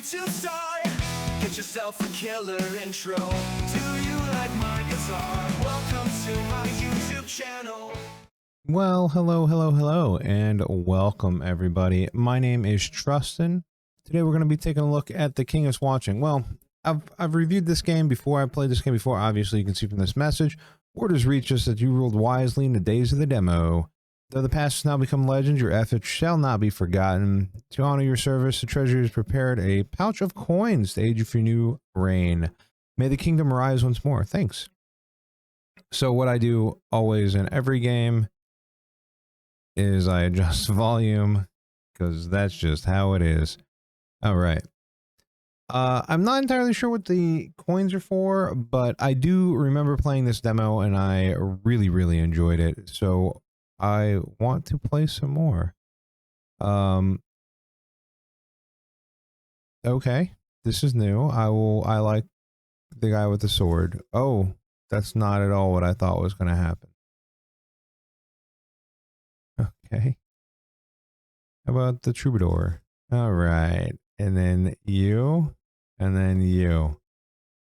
to start. Get yourself a killer intro. Do you like my guitar? Welcome to my YouTube channel. Well, hello, and welcome everybody. My name is Trusten. Today we're going to be taking a look at The King is Watching. Well, I've reviewed this game before. I've played this game before. Obviously, you can see from this message. Word has reached us that you ruled wisely in the days of the demo. Though the past has now become legend, your efforts shall not be forgotten. To honor your service, the treasury has prepared a pouch of coins to aid you for your new reign. May the kingdom rise once more. Thanks. So what I do always in every game is I adjust volume, because that's just how it is. All right. I'm not entirely sure what the coins are for, but I do remember playing this demo and I really enjoyed it. So I want to play some more. Okay, this is new. I like the guy with the sword. Oh, that's not at all what I thought was going to happen. Okay. How about the troubadour? All right. And then you, and then you.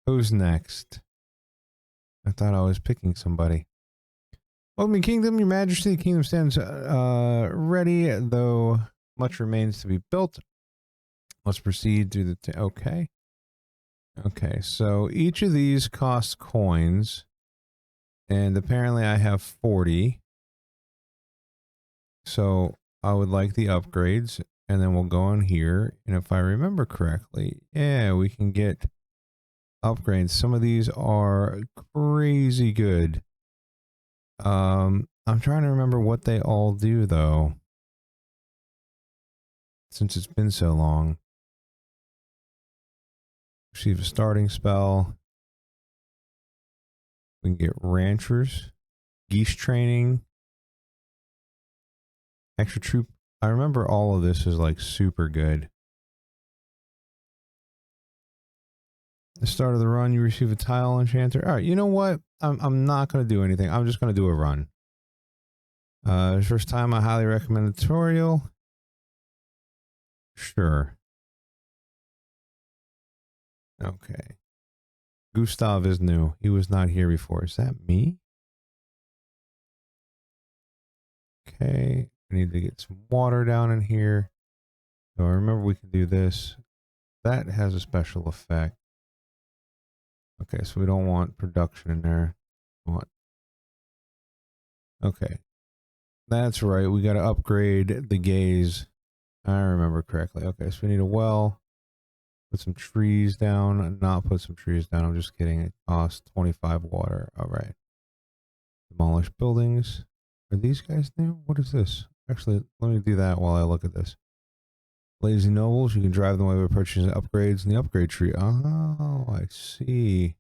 Who's next? I thought I was picking somebody. Welcome, Kingdom, Your Majesty. The kingdom stands ready, though much remains to be built. Let's proceed to the... Okay. Okay, so each of these costs coins, and apparently I have 40. So I would like the upgrades, and then we'll go in here, and if I remember correctly, yeah, we can get upgrades. Some of these are crazy good. I'm trying to remember what they all do, though, since it's been so long. Receive a starting spell. We can get ranchers, geese training, extra troop. I remember all of this is like super good. The start of the run, you receive a tile enchanter. All right, you know what? I'm not going to do anything. I'm just going to do a run. First time, I highly recommend the tutorial. Sure. Okay. Gustav is new. He was not here before. Is that me? Okay. I need to get some water down in here. So remember we can do this. That has a special effect. Okay, so we don't want production in there. We want... Okay. That's right. We got to upgrade the gaze. I remember correctly. Okay, so we need a well. Put some trees down. Not put some trees down. I'm just kidding. It costs 25 water. All right. Demolish buildings. Are these guys new? What is this? Actually, let me do that while I look at this. Lazy nobles. You can drive them away by purchasing upgrades in the upgrade tree. Oh, I see.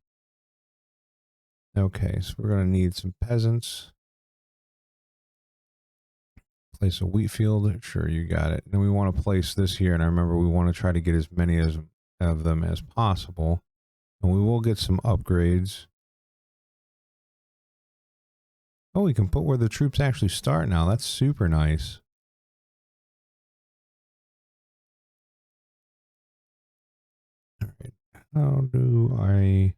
Okay, so we're going to need some peasants. Place a wheat field. Sure, you got it. Then we want to place this here, and I remember we want to try to get as many of them as possible. And we will get some upgrades. Oh, we can put where the troops actually start now. That's super nice. All right. How do I...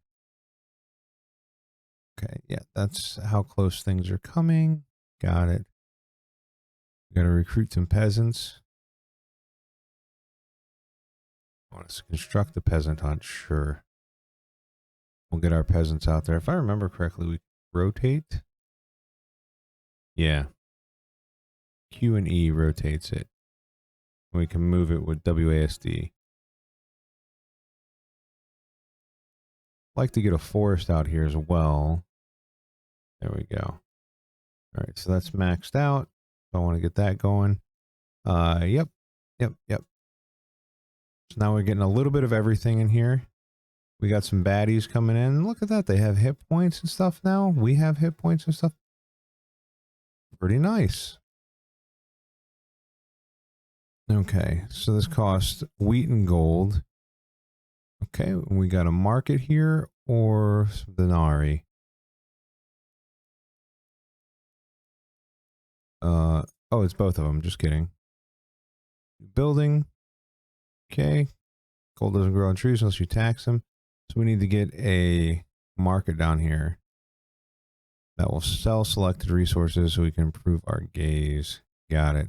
Okay, yeah, that's how close things are coming. Got it. We got to recruit some peasants. Want us to construct a peasant hunt? Sure. We'll get our peasants out there. If I remember correctly, we rotate. Yeah. Q and E rotates it. We can move it with WASD. Like to get a forest out here as well. There we go. All right, so that's maxed out. I want to get that going. Yep. So now we're getting a little bit of everything in here. We got some baddies coming in. Look at that. They have hit points and stuff now. We have hit points and stuff. Pretty nice. Okay, so this costs wheat and gold. Okay, we got a market here or some denarii. Oh, it's both of them. Just kidding. Building. Okay. Gold doesn't grow on trees unless you tax them. So we need to get a market down here that will sell selected resources so we can improve our gaze. Got it.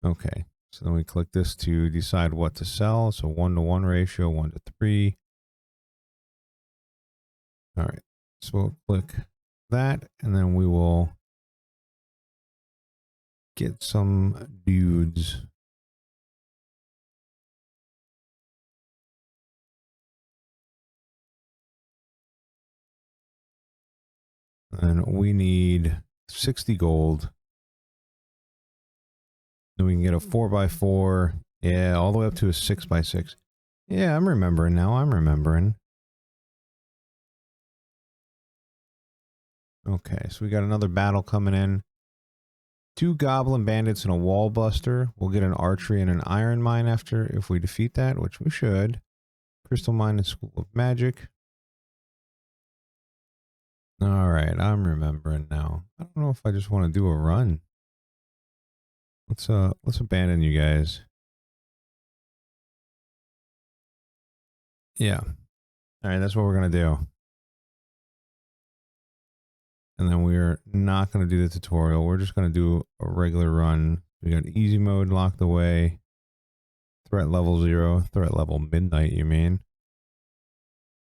Okay, so then we click this to decide what to sell. So 1-to-1 ratio, 1-to-3. All right, so we'll click that, and then we will get some dudes. And we need 60 gold. Then we can get a 4x4. Yeah, all the way up to a 6x6. Yeah, I'm remembering now. I'm remembering. Okay, so we got another battle coming in. 2 goblin bandits and a wall buster. We'll get an archery and an iron mine after if we defeat that, which we should. Crystal mine and school of magic. All right, I'm remembering now. I don't know if I just want to do a run. Let's abandon you guys. Yeah. All right, that's what we're gonna do. And then we're not gonna do the tutorial. We're just gonna do a regular run. We got easy mode locked away. Threat level 0. Threat level midnight, you mean?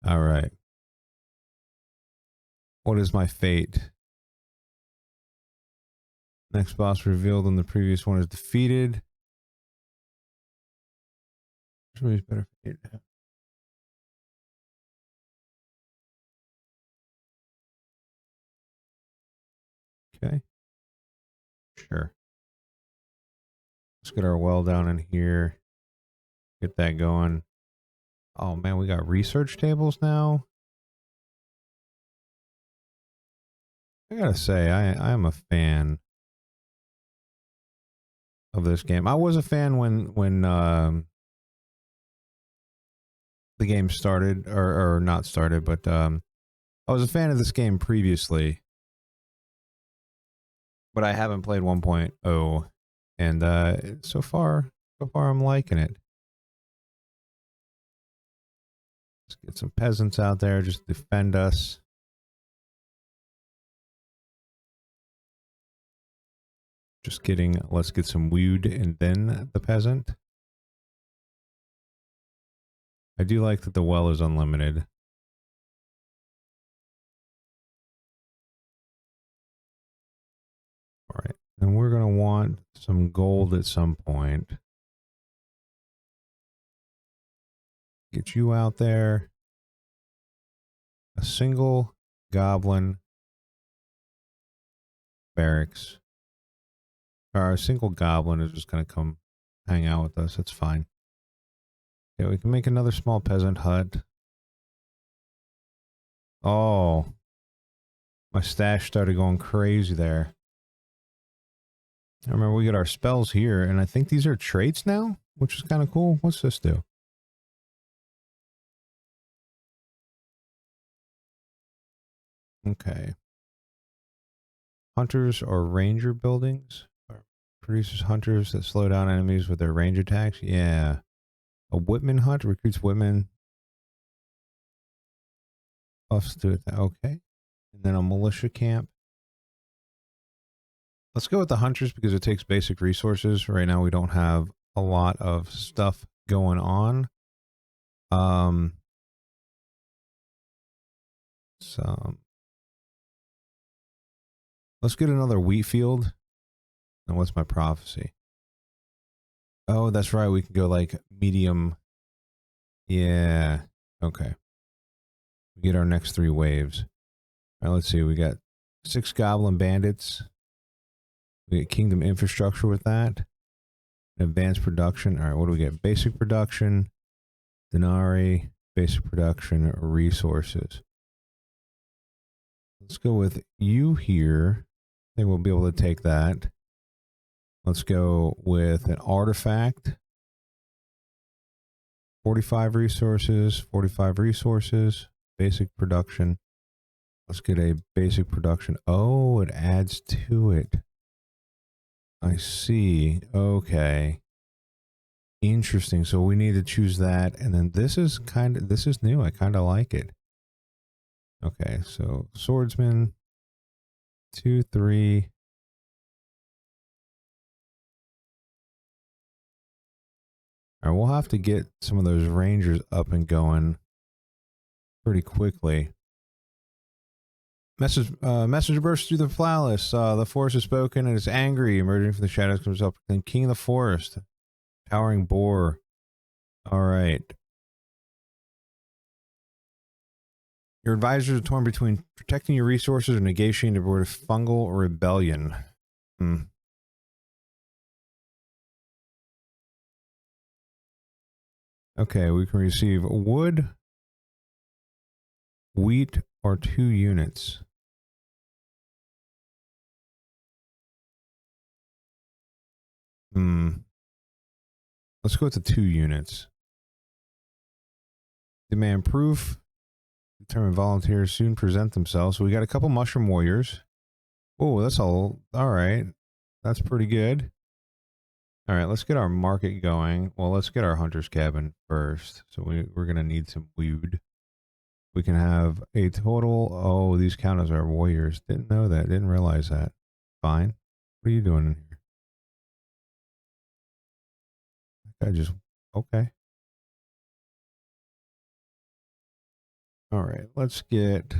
All right. What is my fate? Next boss revealed in the previous one is defeated. Somebody's better fate. Okay. Sure. Let's get our well down in here. Get that going. Oh man, we got research tables now. I gotta say, I am a fan of this game. I was a fan when the game started, or not started, but I was a fan of this game previously, but I haven't played 1.0, and so far I'm liking it. Let's get some peasants out there, just defend us. Just kidding. Let's get some wood and then the peasant. I do like that the well is unlimited. All right. And we're going to want some gold at some point. Get you out there. A single goblin barracks. Or a single goblin is just going to come hang out with us. That's fine. Okay, we can make another small peasant hut. Oh. My stash started going crazy there. I remember we got our spells here, and I think these are traits now, which is kind of cool. What's this do? Okay. Hunters or ranger buildings. Produces hunters that slow down enemies with their range attacks. Yeah. A Whitman hunt recruits Whitman. Buffs to it. Okay. And then a militia camp. Let's go with the hunters because it takes basic resources. Right now we don't have a lot of stuff going on. Let's get another wheat field. And what's my prophecy? Oh, that's right. We can go like medium. Yeah. Okay. We get our next 3 waves. All right, let's see. We got 6 goblin bandits. We get kingdom infrastructure with that. Advanced production. All right, what do we get? Basic production, denarii, basic production, resources. Let's go with you here. I think we'll be able to take that. Let's go with an artifact. 45 resources, 45 resources, basic production. Let's get a basic production. Oh, it adds to it. I see. Okay. Interesting. So we need to choose that. And then this is new. I kind of like it. Okay. So swordsman, 2, 3. All right. We'll have to get some of those rangers up and going pretty quickly. Message bursts through the flawless. The forest has spoken and is angry. Emerging from the shadows comes up. Then King of the Forest, towering boar. All right. Your advisors are torn between protecting your resources or negotiating to avoid a fungal rebellion. Okay, we can receive wood, wheat, or 2 units. Let's go with the 2 units. Demand proof. Determined volunteers soon present themselves. So we got a couple mushroom warriors. Oh, that's all right. That's pretty good. All right, let's get our market going. Well, let's get our hunter's cabin first. So we're going to need some wood. We can have a total. Oh, these count as our warriors. Didn't know that. Didn't realize that. Fine. What are you doing in here? I just. Okay. All right. Let's get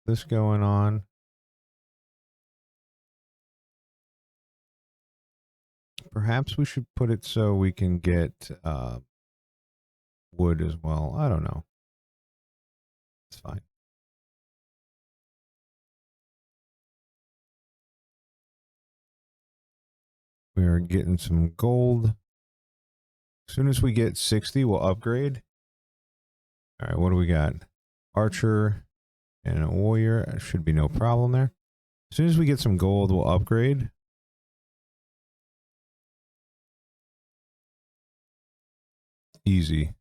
this going on. Perhaps we should put it so we can get wood as well. I don't know. It's fine. We are getting some gold. As soon as we get 60, we'll upgrade. All right, what do we got? Archer and a warrior. Should be no problem there. As soon as we get some gold, we'll upgrade. Easy.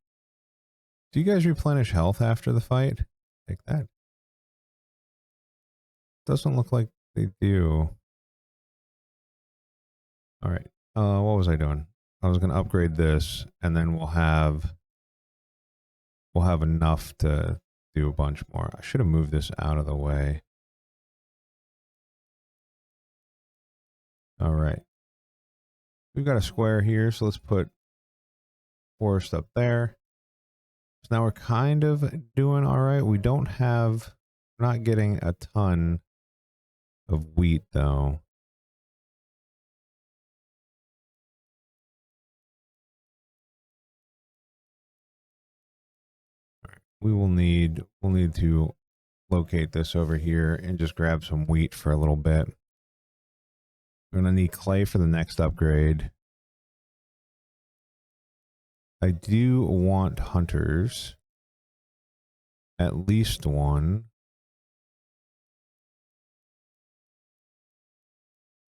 Do you guys replenish health after the fight? Take that. Doesn't look like they do. All right. What was I doing? I was going to upgrade this, and then we'll have enough to do a bunch more. I should have moved this out of the way. All right. We've got a square here, so let's put forest up there. So now we're kind of doing all right. We're not getting a ton of wheat though. All right. We'll need to locate this over here and just grab some wheat for a little bit. We're gonna need clay for the next upgrade. I do want hunters. At least one.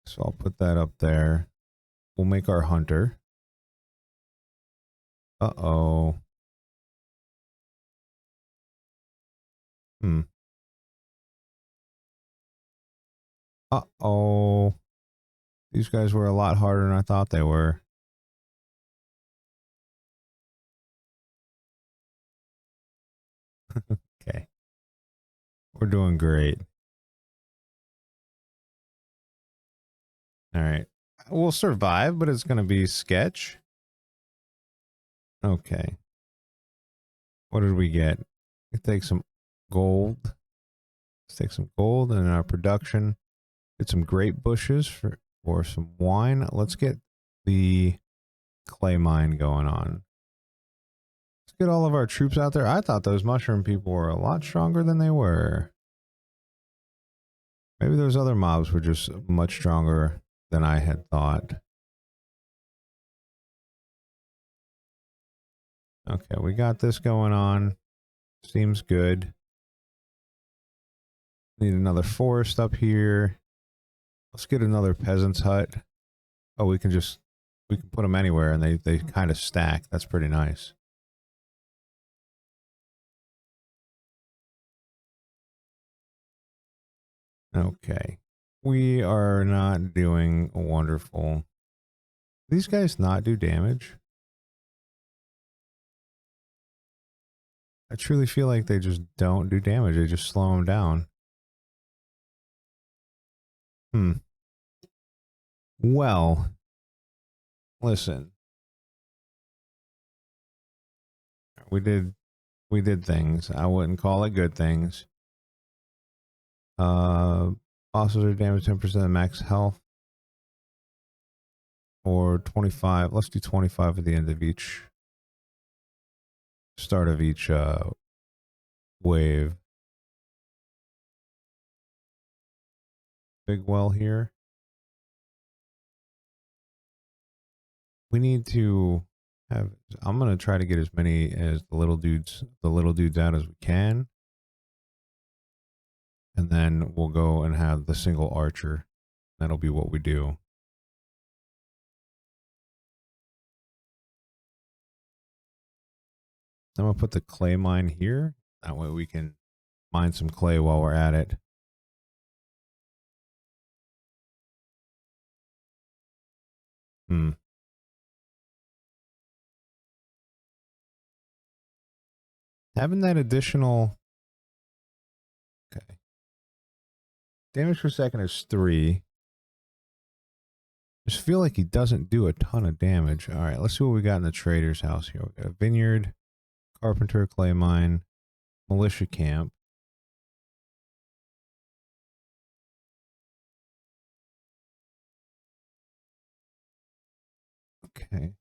So I'll put that up there. We'll make our hunter. Uh-oh. Uh-oh. These guys were a lot harder than I thought they were. Okay. We're doing great. All right. We'll survive, but it's going to be sketch. Okay. What did we get? Let's take some gold. Let's take some gold in our production. Get some grape bushes for some wine. Let's get the clay mine going on. Let's get all of our troops out there. I thought those mushroom people were a lot stronger than they were. Maybe those other mobs were just much stronger than I had thought. Okay, we got this going on. Seems good. Need another forest up here. Let's get another peasant's hut. Oh, we can put them anywhere and they kind of stack. That's pretty nice. Okay. We are not doing wonderful. These guys not do damage? I truly feel like they just don't do damage. They just slow them down. Well, listen. We did things. I wouldn't call it good things. Bosses are damaged 10% of max health. Or 25. Let's do 25 at the end of each start of each wave. Big well here. We need to have, I'm gonna try to get as many as the little dudes out as we can. And then we'll go and have the single archer. That'll be what we do. I'm gonna put the clay mine here. That way we can mine some clay while we're at it. Having that additional, okay. Damage per second is 3. Just feel like he doesn't do a ton of damage. All right, let's see what we got in the trader's house here. We got a vineyard, carpenter, clay mine, militia camp. Okay.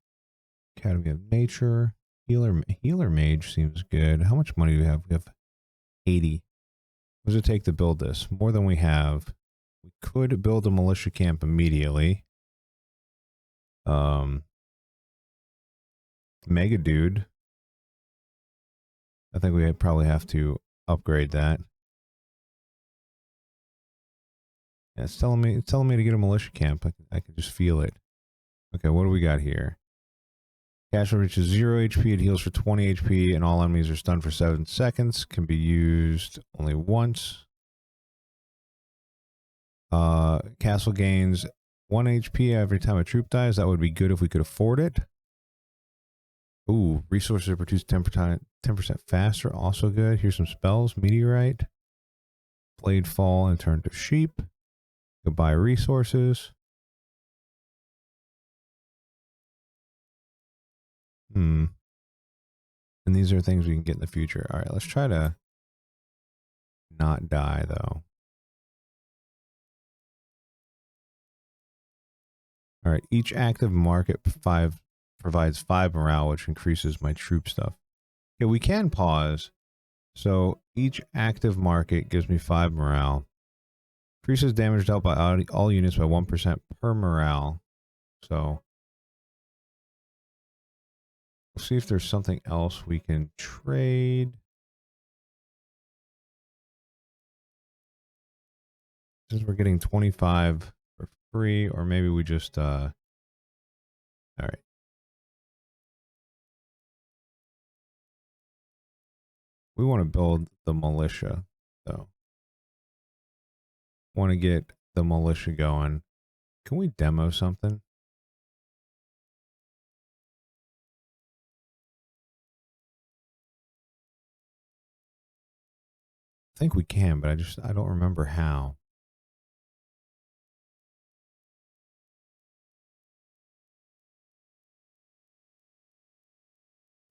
Academy of Nature. Healer mage seems good. How much money do we have? We have 80. What does it take to build this? More than we have. We could build a militia camp immediately. Mega dude. I think we probably have to upgrade that. Yeah, it's telling me to get a militia camp. I can just feel it. Okay, what do we got here? Casual reaches 0 HP, it heals for 20 HP, and all enemies are stunned for 7 seconds. Can be used only once. Castle gains 1 HP every time a troop dies. That would be good if we could afford it. Ooh, resources are produced 10% faster. Also good. Here's some spells. Meteorite. Blade fall and turn to sheep. Goodbye resources. And these are things we can get in the future. All right, let's try to not die, though. All right, each active market provides 5 morale, which increases my troop stuff. Yeah, we can pause. So each active market gives me 5 morale. Increases damage dealt by all units by 1% per morale. So we'll see if there's something else we can trade. Since we're getting 25 for free, or maybe we just all right. We want to build the militia, though. Want to get the militia going. Can we demo something? I think we can, but I don't remember how.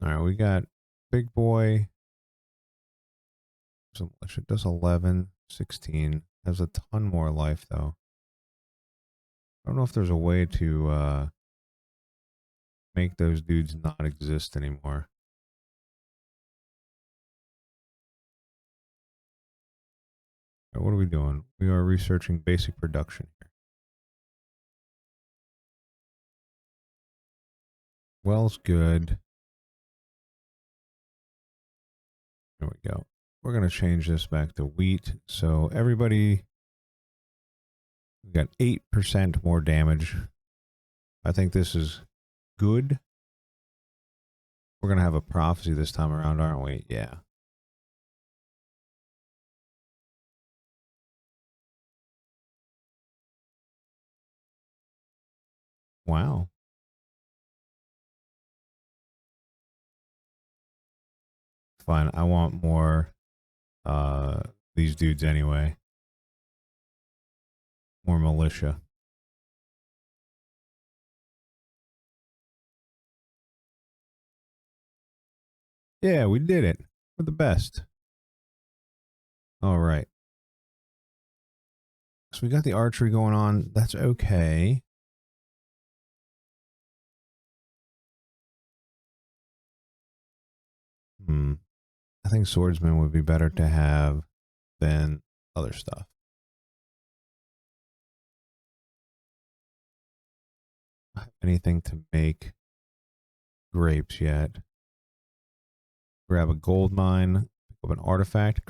All right, we got big boy. So it does 11, 16. Has a ton more life, though. I don't know if there's a way to make those dudes not exist anymore. All right, what are we doing? We are researching basic production here. Well's good. There we go. We're going to change this back to wheat. So everybody, we got 8% more damage. I think this is good. We're going to have a prophecy this time around, aren't we? Yeah. Wow. Fine. I want more these dudes anyway. More militia. Yeah, we did it. We're the best. All right. So we got the archery going on. That's okay. I think swordsman would be better to have than other stuff. I don't have anything to make grapes yet. Grab a gold mine, pick up an artifact,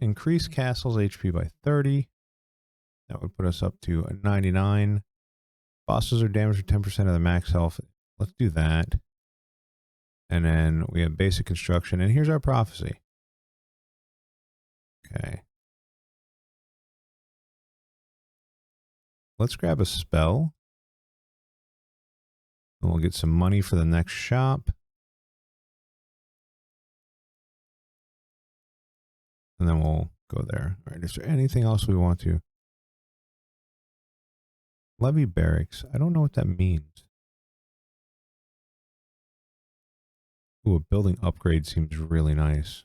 increase castle's HP by 30. That would put us up to 99. Bosses are damaged for 10% of the max health. Let's do that. And then we have basic construction. And here's our prophecy. Okay. Let's grab a spell. And we'll get some money for the next shop. And then we'll go there. All right. Is there anything else we want to? Levy barracks. I don't know what that means. Ooh, a building upgrade seems really nice.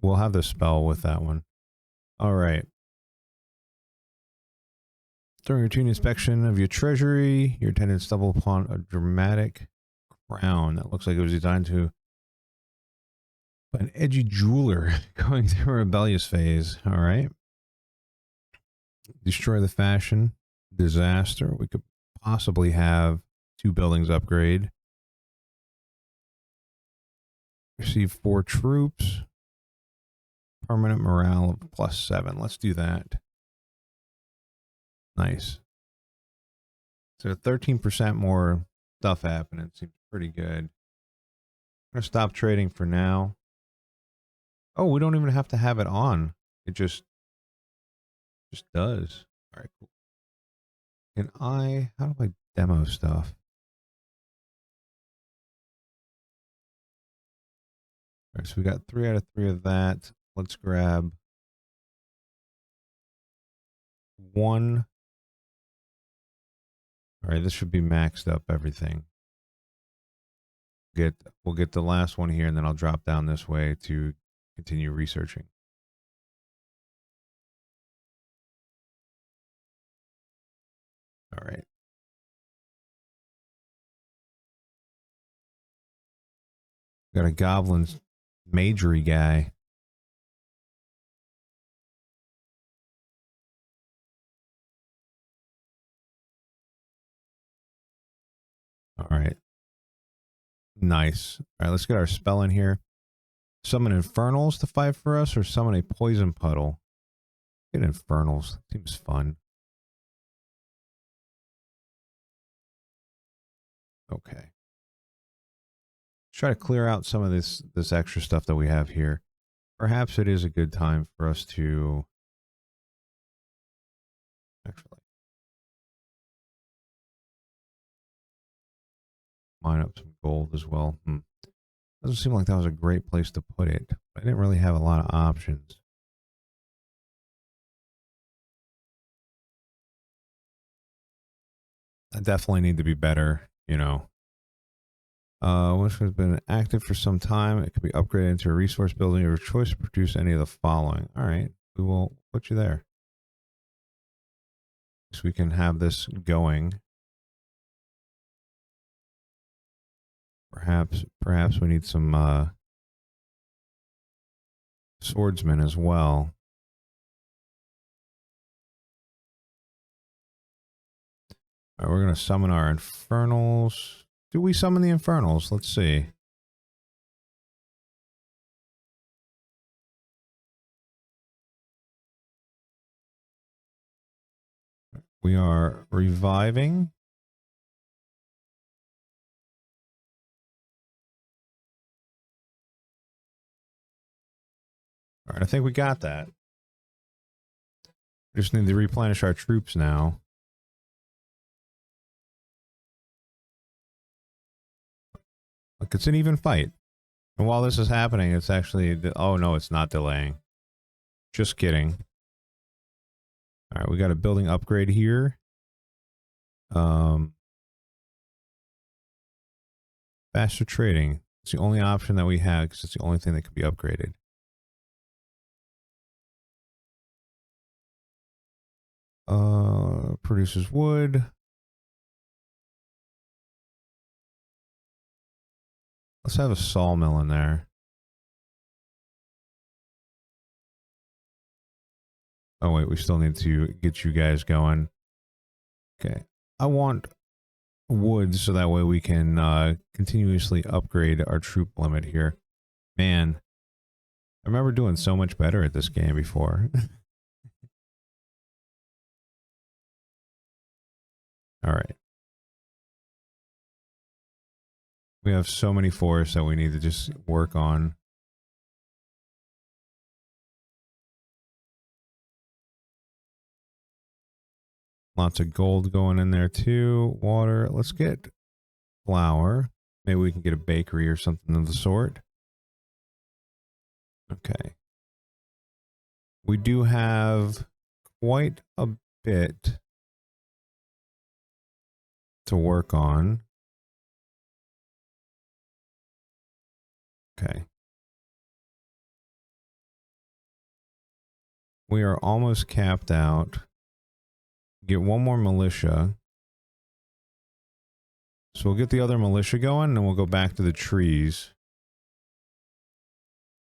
We'll have the spell with that one. All right. During routine inspection of your treasury, your attendants stumble upon a dramatic crown that looks like it was designed to by an edgy jeweler going through a rebellious phase. All right. Destroy the fashion. Disaster. We could possibly have 2 buildings upgrade. Receive 4 troops. Permanent morale of +7. Let's do that. Nice. So 13% more stuff happening. Seems pretty good. I'm going to stop trading for now. Oh, we don't even have to have it on. It just does. All right, cool. How do I demo stuff? All right, so we got 3 out of 3 of that. Let's grab 1. All right, this should be maxed up everything. We'll get the last one here, and then I'll drop down this way to continue researching. All right. Got a goblin magery guy. All right. Nice. All right, let's get our spell in here. Summon infernals to fight for us, or summon a poison puddle. Get infernals. Seems fun. Okay. Try to clear out some of this extra stuff that we have here. Perhaps it is a good time for us to actually mine up some gold as well. Doesn't seem like that was a great place to put it. I didn't really have a lot of options. I definitely need to be better, you know. Which has been active for some time. It could be upgraded into a resource building of your choice to produce any of the following. All right, we will put you there. So we can have this going. Perhaps we need some swordsmen as well. All right, we're going to summon our infernals. Do we summon the infernals? Let's see. We are reviving. All right, I think we got that. We just need to replenish our troops now. Look, it's an even fight. And while this is happening, it's actually... Oh, no, it's not delaying. Just kidding. All right, we got a building upgrade here. Faster trading. It's the only option that we have because it's the only thing that could be upgraded. Produces wood. Let's have a sawmill in there. Oh wait, we still need to get you guys going. Okay. I want wood so that way we can continuously upgrade our troop limit here. Man, I remember doing so much better at this game before. All right. We have so many forests that we need to just work on. Lots of gold going in there too. Water. Let's get flour. Maybe we can get a bakery or something of the sort. Okay. We do have quite a bit to work on. Okay. We are almost capped out. Get one more militia. So we'll get the other militia going, and then we'll go back to the trees.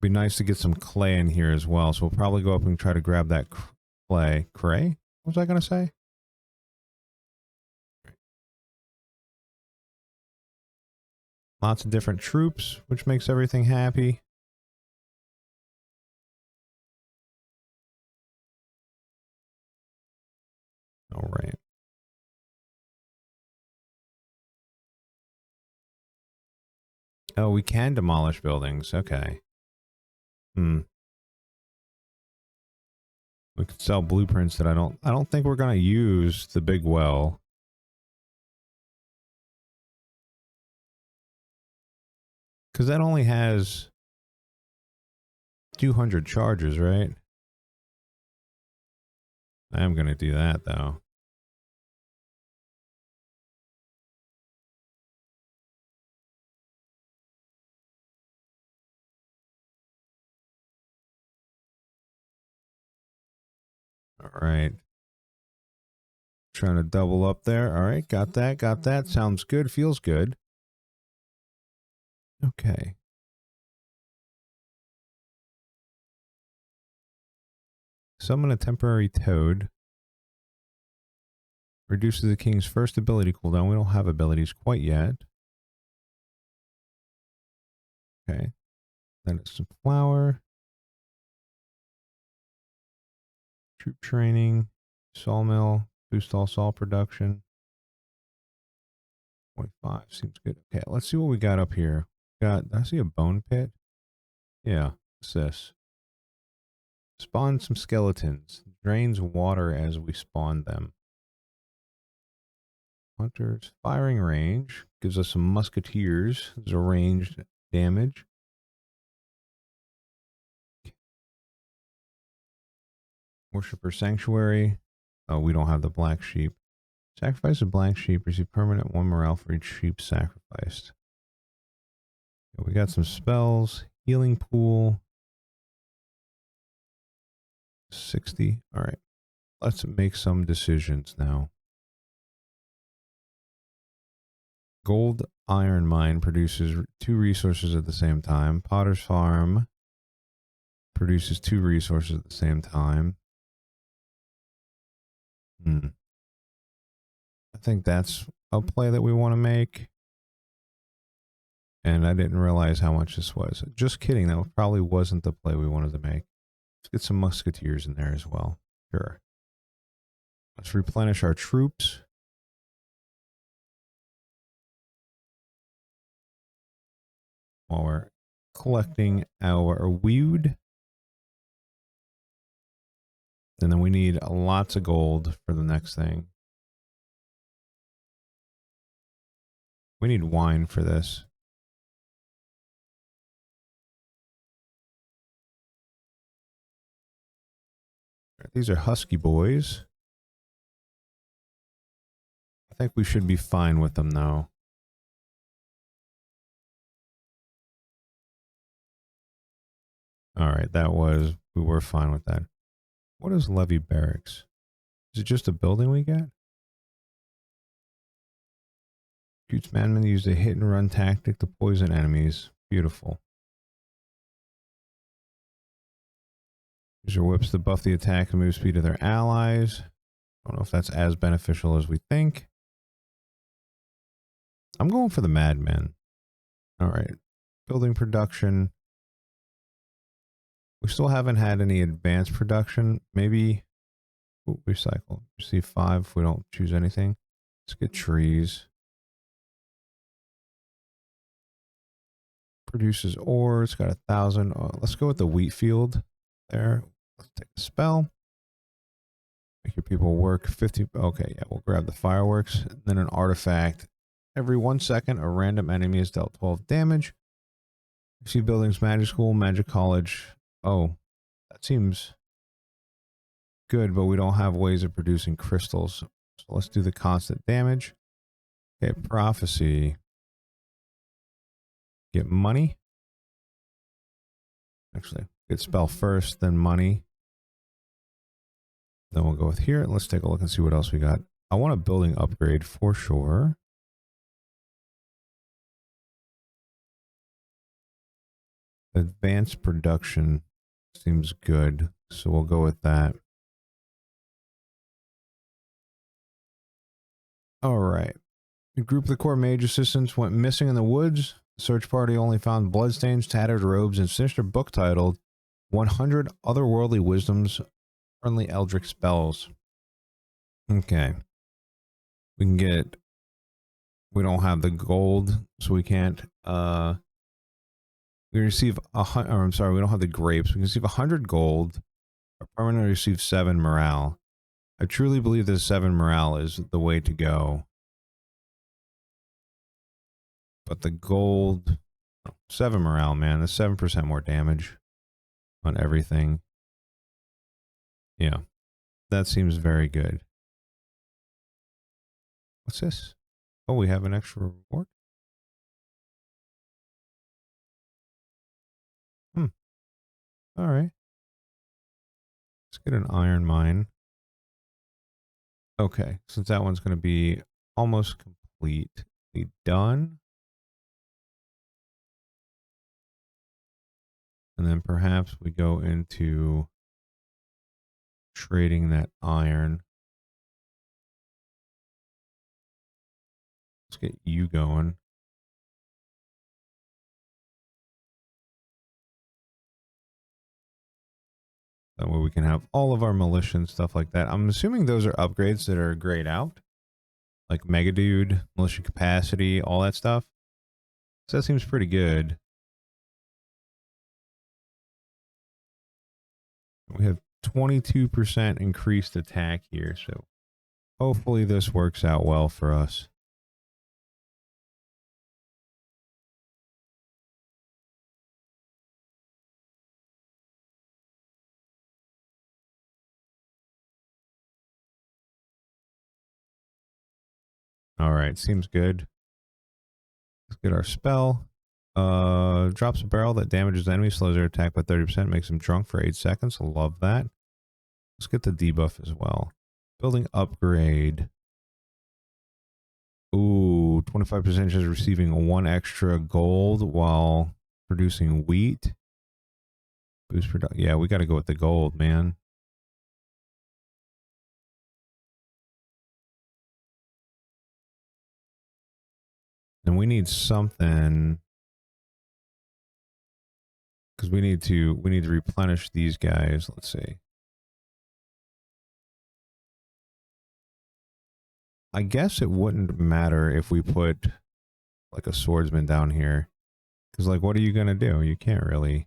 Be nice to get some clay in here as well, so we'll probably go up and try to grab that clay. Cray? What was I going to say? Lots of different troops, which makes everything happy. All right. Oh, we can demolish buildings. Okay. We could sell blueprints that I don't think we're going to use the big well. Because that only has 200 charges, right? I am going to do that, though. All right. Trying to double up there. All right, got that, got that. Sounds good, feels good. Okay. Summon a temporary toad. Reduces the king's first ability cooldown. We don't have abilities quite yet. Okay. Then it's some flour. Troop training. Sawmill. Boost all saw production. 25 seems good. Okay, let's see what we got up here. I see a bone pit. Yeah, what's this? Spawn some skeletons. Drains water as we spawn them. Hunters. Firing range. Gives us some musketeers. There's a ranged damage. Worshipper Sanctuary. Oh, we don't have the black sheep. Sacrifice a black sheep. Receive permanent 1 morale for each sheep sacrificed. We got some spells. Healing pool. 60. All right. Let's make some decisions now. Gold iron mine produces 2 resources at the same time. Potter's farm produces 2 resources at the same time. I think that's a play that we want to make. And I didn't realize how much this was. Just kidding. That probably wasn't the play we wanted to make. Let's get some musketeers in there as well. Sure. Let's replenish our troops. While we're collecting our weed. And then we need lots of gold for the next thing. We need wine for this. These are husky boys. I think we should be fine with them though. All right, we were fine with that. What is Levy Barracks? Is it just a building we get? Shoots madmen use a hit and run tactic to poison enemies. Beautiful. Use your whips to buff the attack and move speed of their allies. I don't know if that's as beneficial as we think. I'm going for the madmen. All right. Building production. We still haven't had any advanced production. Maybe recycle. Receive 5 if we don't choose anything. Let's get trees. Produces ore. It's got 1,000. Let's go with the wheat field there. Let's take a spell. Make your people work 50. Okay, yeah, we'll grab the fireworks. And then an artifact. Every 1 second, a random enemy is dealt 12 damage. Receive buildings, magic school, magic college. Oh, that seems good, but we don't have ways of producing crystals. So let's do the constant damage. Okay, prophecy. Get money. Actually, get spell first, then money. Then we'll go with here. And let's take a look and see what else we got. I want a building upgrade for sure. Advanced production seems good, so we'll go with that. All right. A group of the core mage assistants went missing in the woods. The search party only found bloodstains, tattered robes, and sinister book titled 100 Otherworldly Wisdoms, Friendly Eldritch Spells. Okay. We don't have the gold, so we can't, we receive we don't have the grapes. We can receive 100 gold. Our permanently receive 7 morale. I truly believe that 7 morale is the way to go. But the gold, 7 morale, man. That's 7% more damage on everything. Yeah, that seems very good. What's this? Oh, we have an extra reward? All right. Let's get an iron mine. Okay, since that one's going to be almost completely done. And then perhaps we go into trading that iron. Let's get you going. That way we can have all of our militia and stuff like that. I'm assuming those are upgrades that are grayed out. Like Mega Dude, militia capacity, all that stuff. So that seems pretty good. We have 22% increased attack here, so hopefully this works out well for us. All right, seems good. Let's get our spell. Drops a barrel that damages enemies, slows their attack by 30%, makes them drunk for 8 seconds. Love that. Let's get the debuff as well. Building upgrade. Ooh, 25% is receiving 1 extra gold while producing wheat. Boost production. Yeah, we got to go with the gold, man. And we need something, because we need to replenish these guys. Let's see. I guess it wouldn't matter if we put like a swordsman down here, because like, what are you gonna do? You can't really.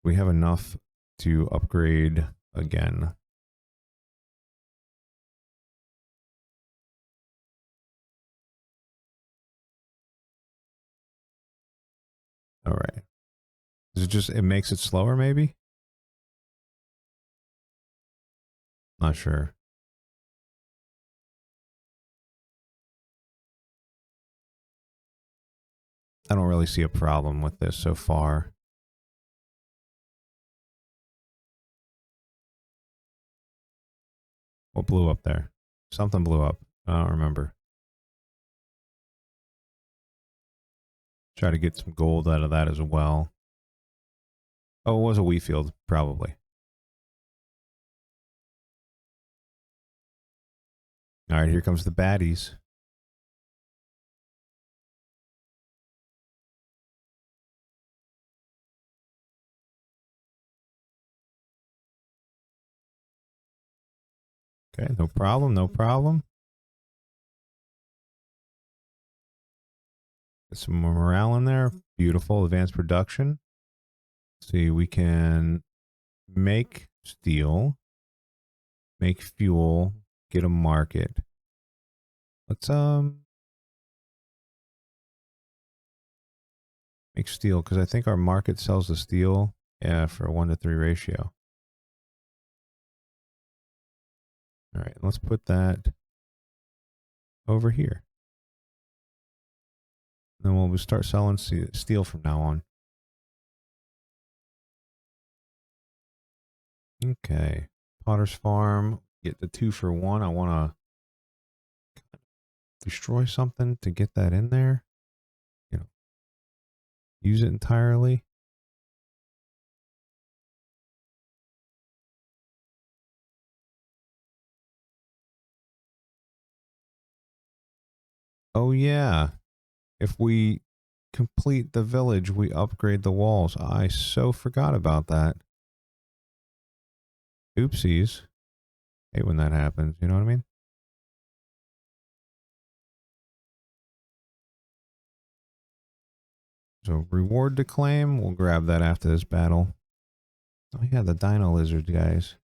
We have enough to upgrade again. All right. Is it just, it makes it slower maybe? Not sure. I don't really see a problem with this so far. What blew up there? Something blew up. I don't remember. Try to get some gold out of that as well. Oh, it was a wheat field, probably. All right, here comes the baddies. Okay, no problem, no problem. Get some more morale in there. Beautiful, advanced production. Let's see, we can make steel, make fuel, get a market. Let's make steel, because I think our market sells the steel, yeah, for a 1-to-3 ratio. All right, let's put that over here. Then we'll start selling steel from now on. Okay, Potter's Farm, get the 2-for-1. I want to destroy something to get that in there. You know, use it entirely. Oh yeah, if we complete the village, we upgrade the walls. I so forgot about that. Oopsies. Hate when that happens, you know what I mean? So reward to claim, we'll grab that after this battle. Oh yeah, the dino lizard guys.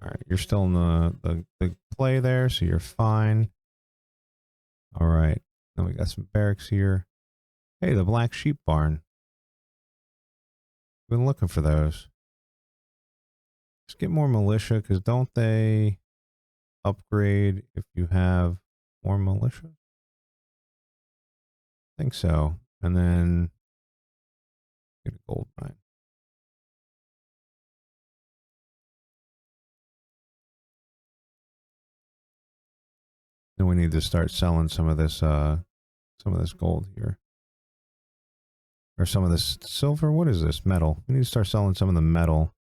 All right, you're still in the play there, so you're fine. All right, then we got some barracks here. Hey, the black sheep barn. Been looking for those. Let's get more militia, because don't they upgrade if you have more militia? I think so. And then get a gold mine. Then we need to start selling some of this gold here. Or some of this silver. What is this? Metal. We need to start selling some of the metal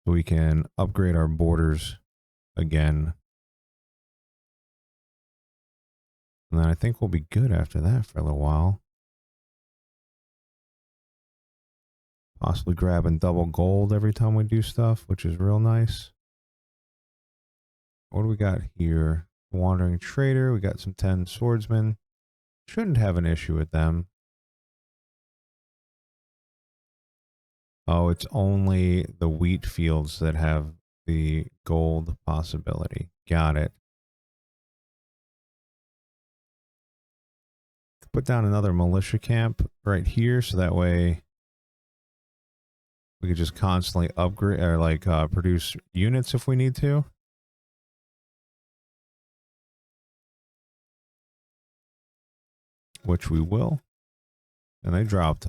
so we can upgrade our borders again. And then I think we'll be good after that for a little while. Possibly grabbing double gold every time we do stuff, which is real nice. What do we got here? Wandering trader. We got some 10 swordsmen. Shouldn't have an issue with them. Oh, it's only the wheat fields that have the gold possibility. Got it. Put down another militia camp right here, so that way we could just constantly upgrade or like produce units if we need to. Which we will. And they dropped.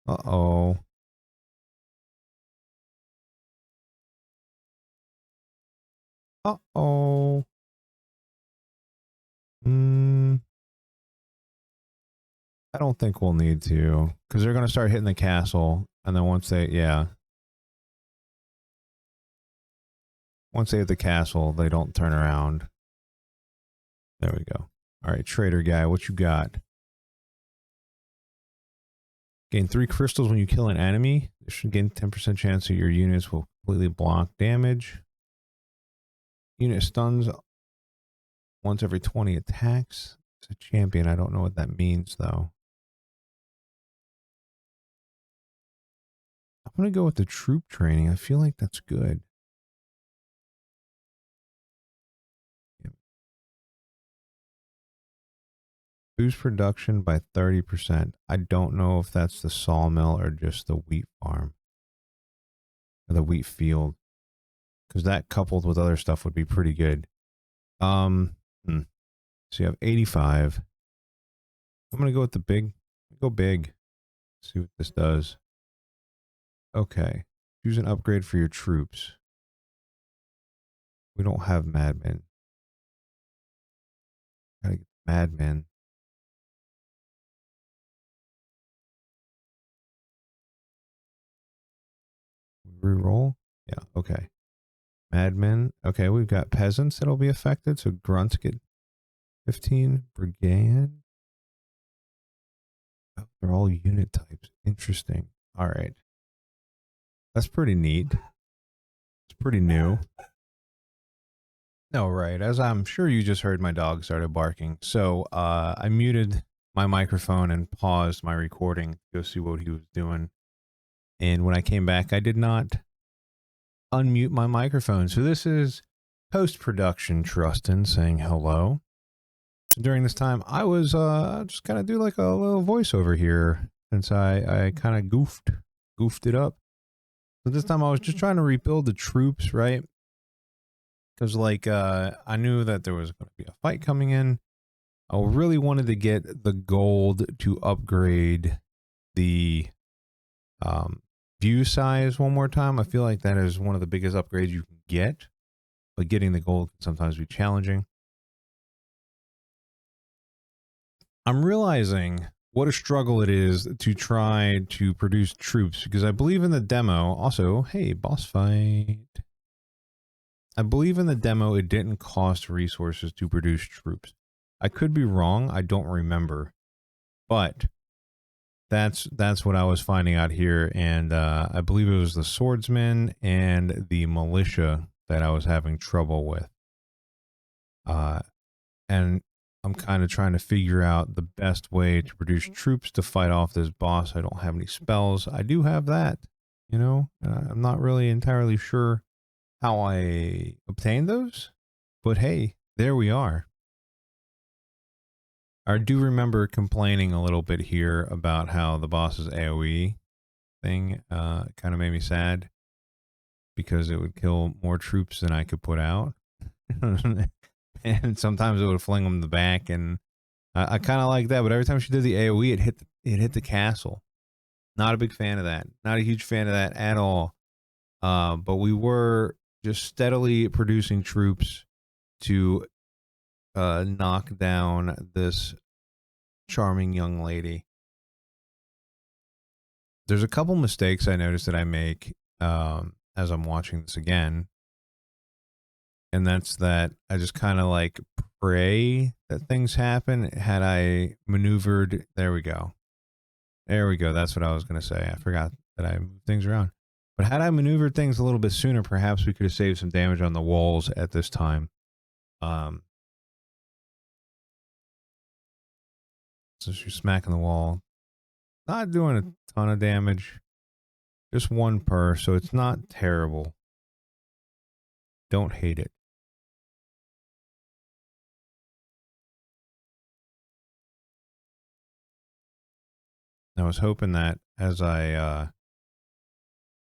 Uh-oh. Uh-oh. I don't think we'll need to, because they're going to start hitting the castle, and then once they, yeah. Once they hit the castle, they don't turn around. There we go. All right, trader guy, what you got? Gain 3 crystals when you kill an enemy. This should gain 10% chance that your units will completely block damage. Unit stuns once every 20 attacks. It's a champion. I don't know what that means, though. I'm going to go with the troop training. I feel like that's good. Yeah. Boost production by 30%. I don't know if that's the sawmill or just the wheat farm or the wheat field, because that coupled with other stuff would be pretty good. Um, So you have 85. I'm going to go with the big. Go big. See what this does. Okay. Choose an upgrade for your troops. We don't have madmen. Gotta get madmen. Reroll? Yeah, okay. Madmen. Okay, we've got peasants that'll be affected. So grunts get 15. Brigand. Oh, they're all unit types. Interesting. All right. That's pretty neat. It's pretty new. No, right. As I'm sure you just heard, my dog started barking. So I muted my microphone and paused my recording to go see what he was doing. And when I came back, I did not unmute my microphone. So this is post-production Trusten saying hello. So during this time, I was just kind of do like a little voiceover here since I kind of goofed it up. So this time I was just trying to rebuild the troops, right? Because like I knew that there was going to be a fight coming in. I really wanted to get the gold to upgrade the view size one more time. I feel like that is one of the biggest upgrades you can get, but getting the gold can sometimes be challenging. I'm realizing what a struggle it is to try to produce troops, because I believe in the demo also, hey, boss fight. I believe in the demo it didn't cost resources to produce troops. I could be wrong, I don't remember. But that's what I was finding out here, and I believe it was the swordsman and the militia that I was having trouble with. And I'm kind of trying to figure out the best way to produce troops to fight off this boss. I don't have any spells. I do have that, you know. I'm not really entirely sure how I obtained those, but hey, there we are. I do remember complaining a little bit here about how the boss's AoE thing kind of made me sad because it would kill more troops than I could put out. And sometimes it would fling them in the back, and I kind of like that. But every time she did the AoE, it hit the castle. Not a big fan of that. Not a huge fan of that at all. But we were just steadily producing troops to knock down this charming young lady. There's a couple mistakes I noticed that I make as I'm watching this again. And that's that I just kind of like pray that things happen. Had I maneuvered, there we go. There we go. That's what I was going to say. I forgot that I moved things around. But had I maneuvered things a little bit sooner, perhaps we could have saved some damage on the walls at this time. So she's smacking the wall. Not doing a ton of damage. Just one per, so it's not terrible. Don't hate it. I was hoping that as I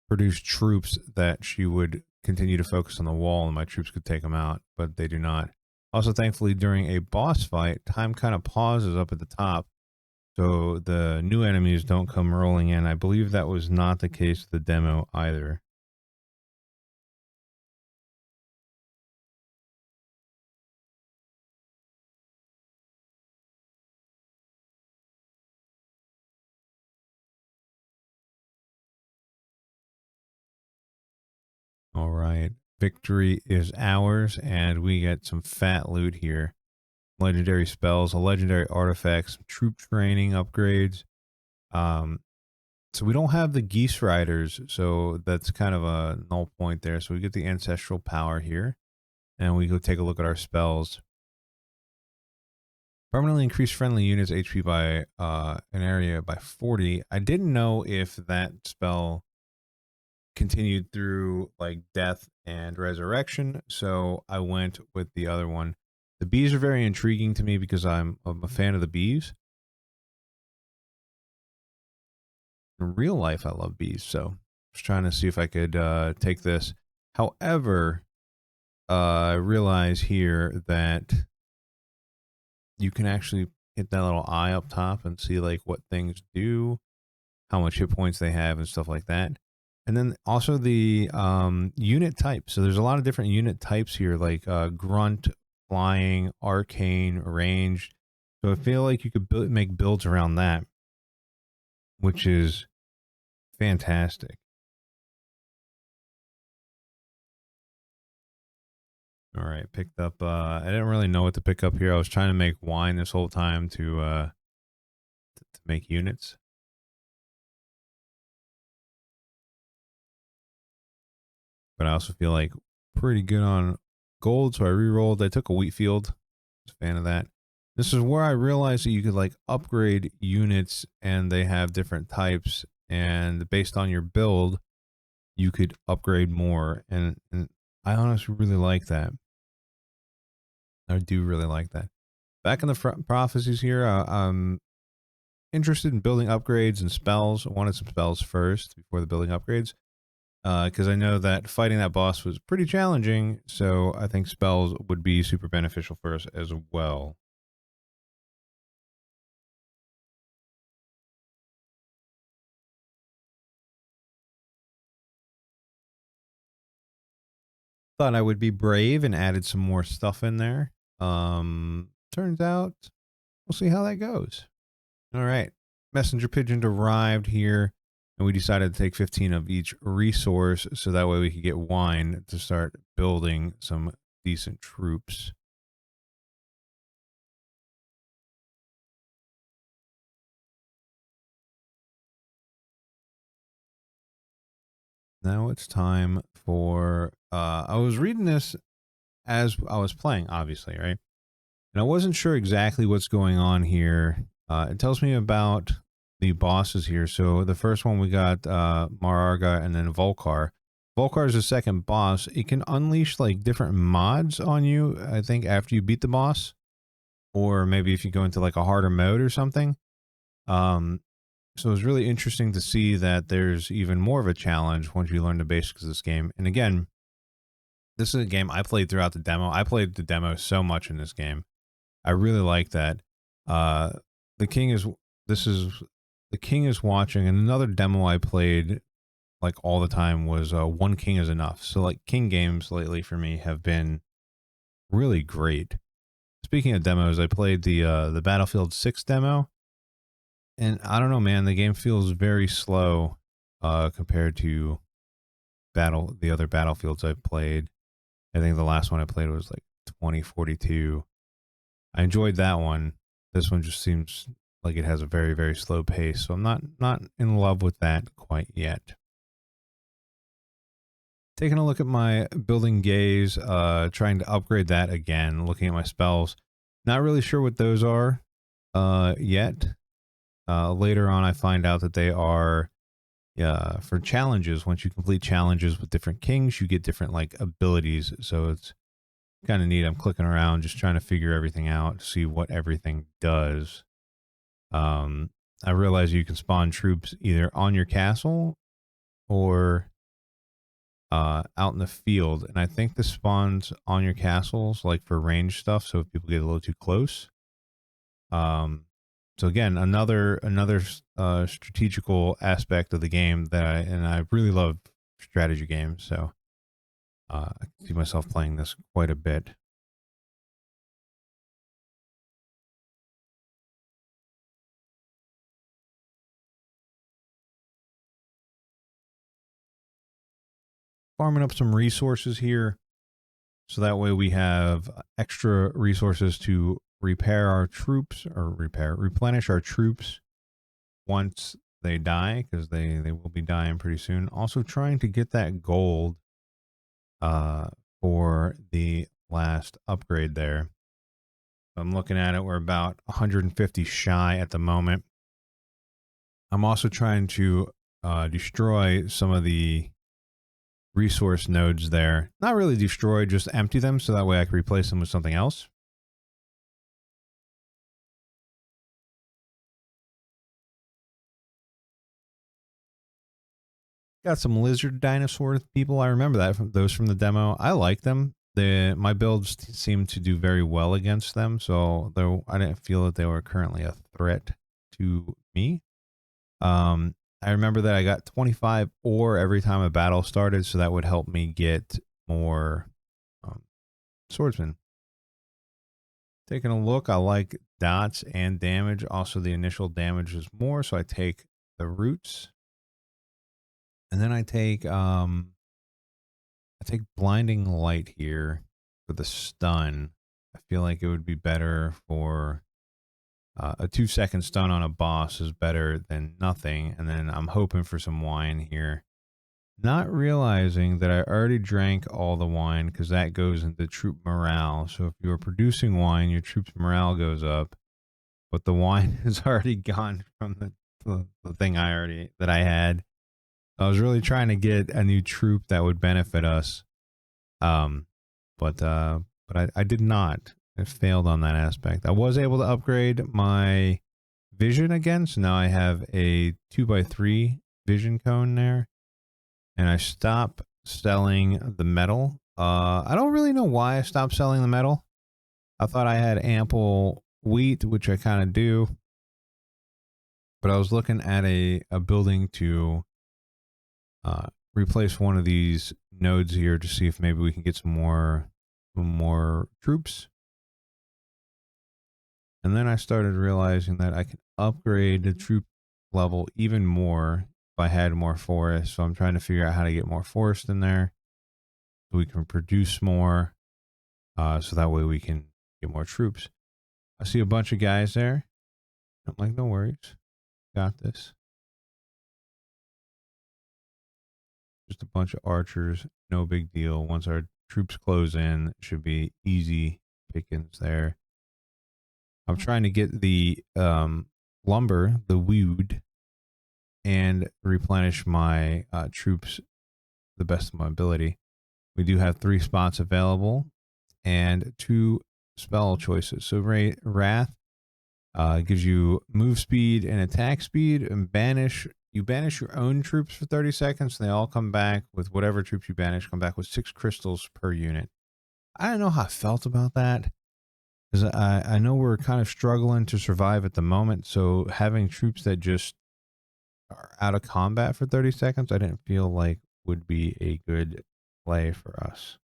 produced troops that she would continue to focus on the wall and my troops could take them out, but they do not. Also, thankfully, during a boss fight, time kind of pauses up at the top, so the new enemies don't come rolling in. I believe that was not the case with the demo either. All right. Victory is ours, and we get some fat loot here. Legendary spells, a legendary artifact, some troop training upgrades. So we don't have the geese riders, so that's kind of a null point there. So we get the ancestral power here, and we go take a look at our spells. Permanently increase friendly units HP by an area by 40. I didn't know if that spell continued through like death and resurrection, so I went with the other one. The bees are very intriguing to me because I'm a fan of the bees. In real life, I love bees, so I was trying to see if I could take this. However, I realize here that you can actually hit that little eye up top and see like what things do, how much hit points they have, and stuff like that. And then also the unit type. So there's a lot of different unit types here, like grunt, flying, arcane, ranged. So I feel like you could make builds around that, which is fantastic. All right, picked up. I didn't really know what to pick up here. I was trying to make wine this whole time to make units. But I also feel like pretty good on gold, so I re-rolled. I took a wheat field. I was a fan of that. This is where I realized that you could like upgrade units and they have different types, and based on your build, you could upgrade more. And I honestly really like that. I do really like that. Back in the prophecies here, I'm interested in building upgrades and spells. I wanted some spells first before the building upgrades. Because I know that fighting that boss was pretty challenging, so I think spells would be super beneficial for us as well. Thought I would be brave and added some more stuff in there. Turns out we'll see how that goes. All right, messenger pigeon arrived here, and we decided to take 15 of each resource, so that way we could get wine to start building some decent troops. Now it's time for I was reading this as I was playing, obviously, right? And I wasn't sure exactly what's going on here. It tells me about the bosses here. So the first one we got Mararga and then Volcar. Volcar is the second boss. It can unleash like different mods on you, I think, after you beat the boss. Or maybe if you go into like a harder mode or something. Um, so it was really interesting to see that there's even more of a challenge once you learn the basics of this game. And again, this is a game I played throughout the demo. I played the demo so much in this game. I really like that. Uh, the king is. This is the king is watching, and another demo I played like all the time was One King is Enough. So like king games lately for me have been really great. Speaking of demos, I played the Battlefield 6 demo, and I don't know, man, the game feels very slow compared to the other Battlefields I've played. I think the last one I played was like 2042. I enjoyed that one. This one just seems like it has a very, very slow pace, so I'm not in love with that quite yet. Taking a look at my building gaze, trying to upgrade that again, looking at my spells. Not really sure what those are yet. Later on, I find out that they are for challenges. Once you complete challenges with different kings, you get different like abilities. So it's kind of neat. I'm clicking around, just trying to figure everything out, see what everything does. I realize you can spawn troops either on your castle or out in the field, and I think this spawns on your castles, like for range stuff. So if people get a little too close, um, so again, another strategical aspect of the game that I really love strategy games. So I can see myself playing this quite a bit. Farming up some resources here, so that way we have extra resources to repair our troops or replenish our troops once they die, because they will be dying pretty soon. Also trying to get that gold for the last upgrade there. I'm looking at it. We're about 150 shy at the moment. I'm also trying to destroy some of the resource nodes there. Not really destroy, just empty them so that way I can replace them with something else. Got some lizard dinosaur people. I remember that from those from the demo. I like them. My builds seem to do very well against them, so though I didn't feel that they were currently a threat to me. I remember that I got 25 ore every time a battle started, so that would help me get more swordsmen. Taking a look, I like dots and damage. Also, the initial damage is more, so I take the roots, and then I take blinding light here for the stun. I feel like it would be better for a 2-second stun on a boss is better than nothing. And then I'm hoping for some wine here. Not realizing that I already drank all the wine because that goes into troop morale. So if you are producing wine, your troops' morale goes up. But the wine is already gone from the thing that I had. I was really trying to get a new troop that would benefit us. But I did not. It failed on that aspect. I was able to upgrade my vision again, so now I have a 2x3 vision cone there, and I stopped selling the metal. I don't really know why I stopped selling the metal. I thought I had ample wheat, which I kind of do, but I was looking at a building to replace one of these nodes here to see if maybe we can get some more troops. And then I started realizing that I can upgrade the troop level even more if I had more forest. So I'm trying to figure out how to get more forest in there so we can produce more. So that way we can get more troops. I see a bunch of guys there. I'm like, no worries. Got this. Just a bunch of archers. No big deal. Once our troops close in, it should be easy pickings there. I'm trying to get the lumber, the wood, and replenish my troops the best of my ability. We do have 3 spots available and 2 spell choices. So Wrath gives you move speed and attack speed, and you banish your own troops for 30 seconds, and they all come back with whatever troops you banish, come back with 6 crystals per unit. I don't know how I felt about that. Because I know we're kind of struggling to survive at the moment, so having troops that just are out of combat for 30 seconds, I didn't feel like would be a good play for us.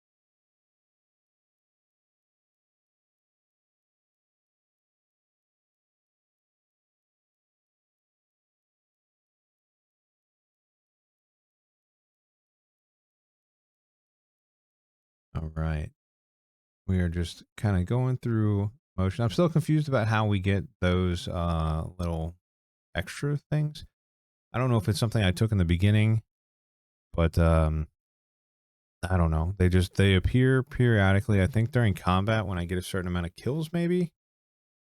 All right. We are just kind of going through motion. I'm still confused about how we get those little extra things. I don't know if it's something I took in the beginning, but I don't know. They appear periodically. I think during combat when I get a certain amount of kills, maybe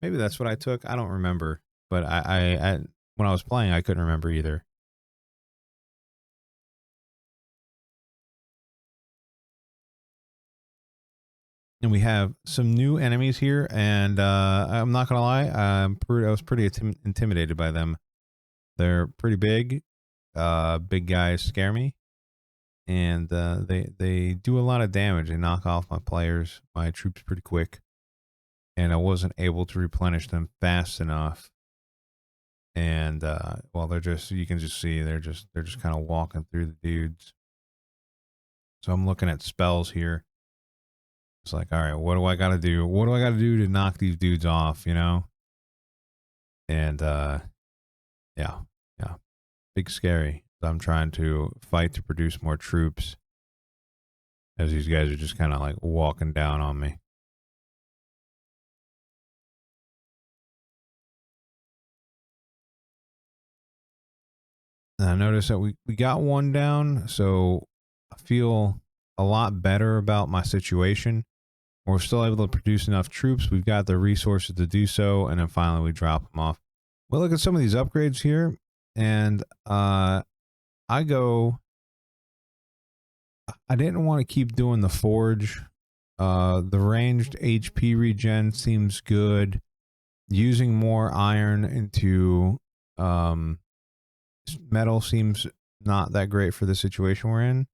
that's what I took. I don't remember, but I when I was playing, I couldn't remember either. And we have some new enemies here, and I'm not gonna lie, I was pretty intimidated by them. They're pretty big. Big guys scare me, and they do a lot of damage. They knock off my troops pretty quick, and I wasn't able to replenish them fast enough. And well, you can just see they're just kind of walking through the dudes. So I'm looking at spells here. It's like, all right, what do I got to do? What do I got to do to knock these dudes off, you know? And yeah, big scary. I'm trying to fight to produce more troops as these guys are just kind of like walking down on me. And I noticed that we got one down, so I feel a lot better about my situation. We're still able to produce enough troops. We've got the resources to do so. And then finally we drop them off. We'll look at some of these upgrades here. And I didn't want to keep doing the forge. The ranged HP regen seems good. Using more iron into metal seems not that great for the situation we're in.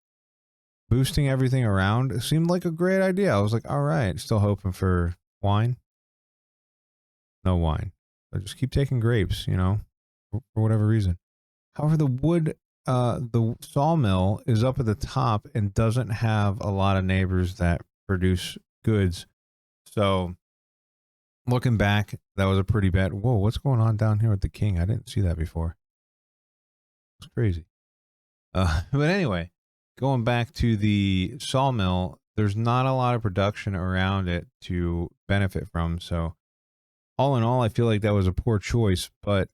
Boosting everything around seemed like a great idea. I was like, all right, still hoping for wine. No wine. So just keep taking grapes, you know, for whatever reason. However, the sawmill is up at the top and doesn't have a lot of neighbors that produce goods. So looking back, that was a pretty bad. Whoa, what's going on down here with the king? I didn't see that before. It's crazy. But anyway, going back to the sawmill, there's not a lot of production around it to benefit from. So all in all, I feel like that was a poor choice, but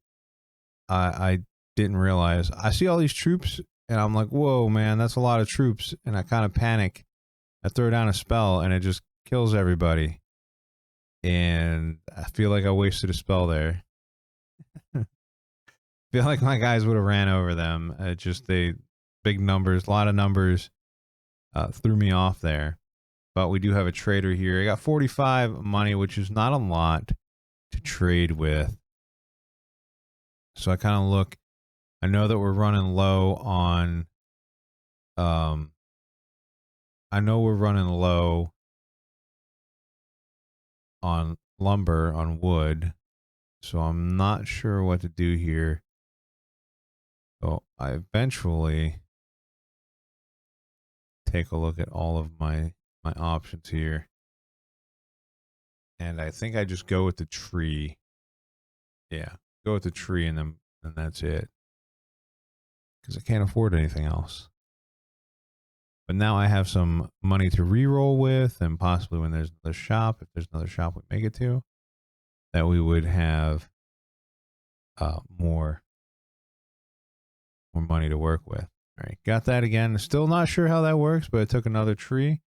I didn't realize. I see all these troops and I'm like, whoa, man, that's a lot of troops. And I kind of panic. I throw down a spell and it just kills everybody. And I feel like I wasted a spell there. Feel like my guys would have ran over them. Big numbers, a lot of numbers threw me off there. But we do have a trader here. I got 45 money, which is not a lot to trade with. So I kind of look. I know that we're running low on. I know we're running low on lumber, on wood. So I'm not sure what to do here. So I eventually take a look at all of my options here. And I think I just go with the tree. Yeah, go with the tree and that's it. Because I can't afford anything else. But now I have some money to re-roll with, and possibly when there's another shop, if there's another shop we make it to, that we would have more money to work with. All right, got that again. Still not sure how that works, but I took another tree.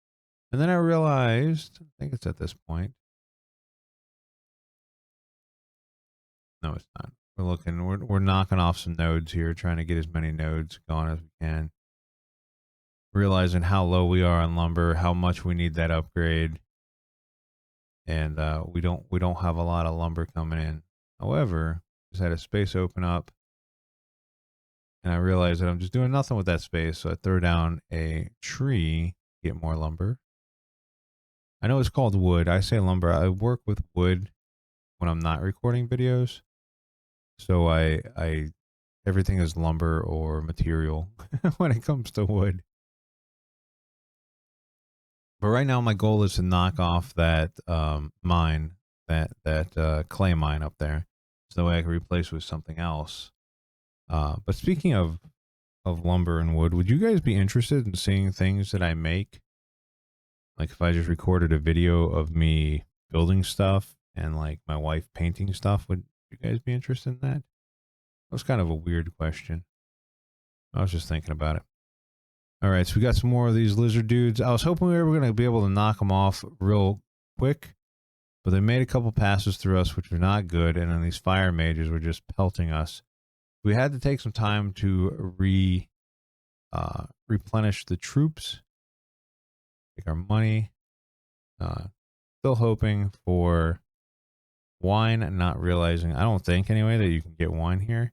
And then I realized, I think it's at this point. No, it's not. We're knocking off some nodes here, trying to get as many nodes going as we can. Realizing how low we are on lumber, how much we need that upgrade. And we don't have a lot of lumber coming in. However, just had a space open up. And I realized that I'm just doing nothing with that space. So I throw down a tree, get more lumber. I know it's called wood. I say lumber. I work with wood when I'm not recording videos. So everything is lumber or material when it comes to wood. But right now my goal is to knock off that mine, that clay mine up there. So that way I can replace with something else. But speaking of lumber and wood, would you guys be interested in seeing things that I make? Like if I just recorded a video of me building stuff and like my wife painting stuff, would you guys be interested in that? That was kind of a weird question. I was just thinking about it. All right, so we got some more of these lizard dudes. I was hoping we were going to be able to knock them off real quick, but they made a couple passes through us, which were not good, and then these fire mages were just pelting us. We had to take some time to replenish the troops, take our money. Still hoping for wine, not realizing, I don't think anyway, that you can get wine here.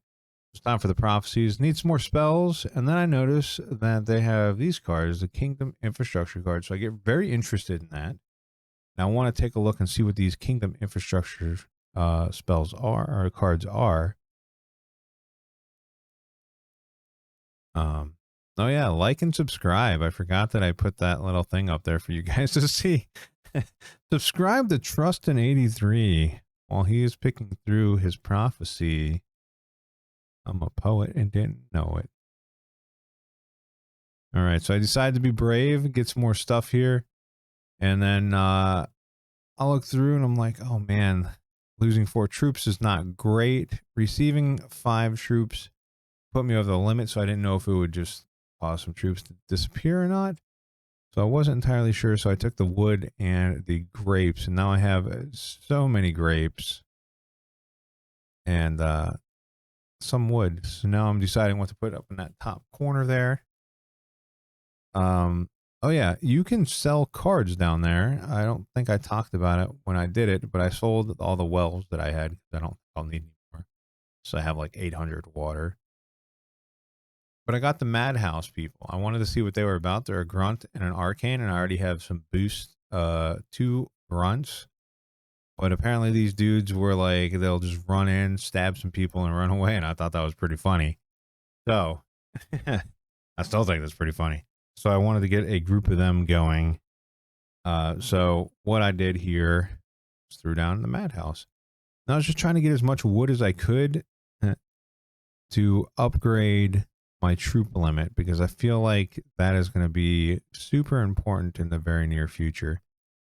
It's time for the prophecies. Need some more spells. And then I notice that they have these cards, the Kingdom Infrastructure cards. So I get very interested in that. And I want to take a look and see what these Kingdom Infrastructure spells are, or cards are. Oh yeah, like and subscribe. I forgot that I put that little thing up there for you guys to see. Subscribe to Trusten83 while he is picking through his prophecy. I'm a poet and didn't know it. All right, so I decided to be brave, get some more stuff here. And then I look through and I'm like, oh man, losing 4 troops is not great. Receiving 5 troops put me over the limit, so I didn't know if it would just cause some troops to disappear or not. So I wasn't entirely sure. So I took the wood and the grapes, and now I have so many grapes and some wood. So now I'm deciding what to put up in that top corner there. Oh yeah, you can sell cards down there. I don't think I talked about it when I did it, but I sold all the wells that I had because I don't think I'll need any more. So I have like 800 water. But I got the Madhouse people. I wanted to see what they were about. They're a grunt and an arcane, and I already have some boost 2 grunts. But apparently these dudes were like, they'll just run in, stab some people, and run away, and I thought that was pretty funny. So I still think that's pretty funny. So I wanted to get a group of them going. So what I did here was threw down the Madhouse. And I was just trying to get as much wood as I could to upgrade my troop limit, because I feel like that is going to be super important in the very near future.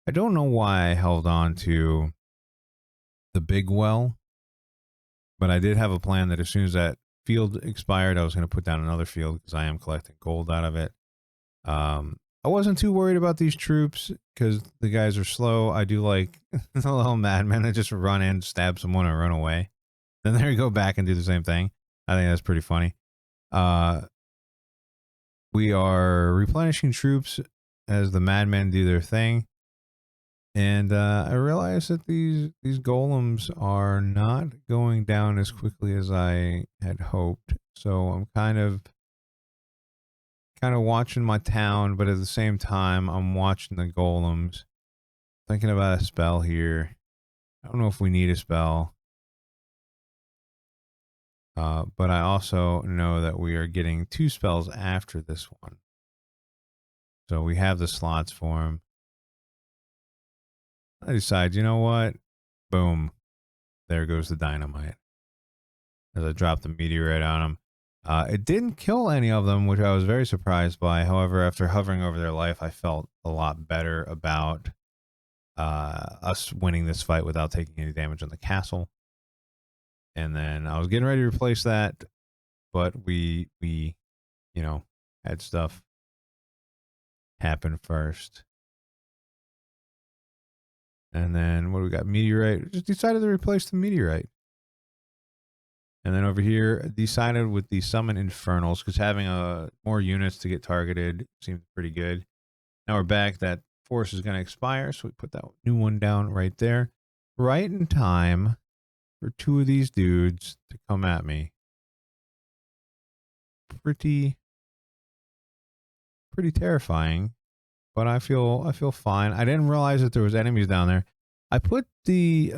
I don't know why I held on to the big well, but I did have a plan that as soon as that field expired, I was going to put down another field because I am collecting gold out of it. I wasn't too worried about these troops because the guys are slow. I do like the little madmen that just run in, stab someone, and run away. Then they go back and do the same thing. I think that's pretty funny. We are replenishing troops as the madmen do their thing. And I realized that these golems are not going down as quickly as I had hoped. So I'm kind of watching my town, but at the same time, I'm watching the golems. Thinking about a spell here. I don't know if we need a spell. But I also know that we are getting 2 spells after this one. So we have the slots for them. I decide, you know what? Boom. There goes the dynamite. As I drop the meteorite on them. It didn't kill any of them, which I was very surprised by. However, after hovering over their life, I felt a lot better about us winning this fight without taking any damage on the castle. And then I was getting ready to replace that, but we had stuff happen first. And then what do we got? Meteorite. Just decided to replace the meteorite. And then over here, decided with the summon infernals, because having more units to get targeted seemed pretty good. Now we're back. That force is going to expire, so we put that new one down right there. Right in time for 2 of these dudes to come at me. Pretty terrifying, but I feel fine. I didn't realize that there was enemies down there. I put the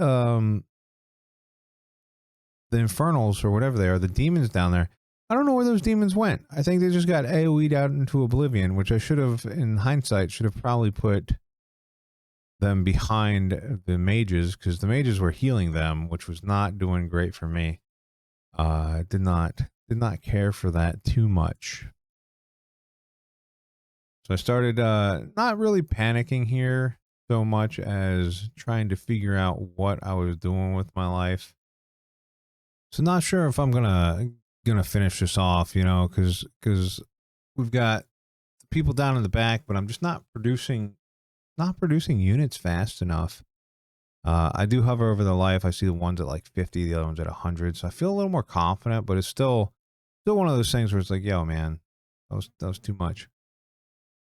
infernals or whatever they are, the demons down there. I don't know where those demons went. I think they just got AoE'd out into oblivion, which I should have, in hindsight, should have probably put them behind the mages, because the mages were healing them, which was not doing great for me. Did not care for that too much. So I started not really panicking here so much as trying to figure out what I was doing with my life. So not sure if I'm gonna finish this off, because we've got people down in the back, but I'm just not producing units fast enough. I do hover over the life. I see the ones at like 50, the other ones at 100. So I feel a little more confident, but it's still one of those things where it's like, yo, man, that was too much.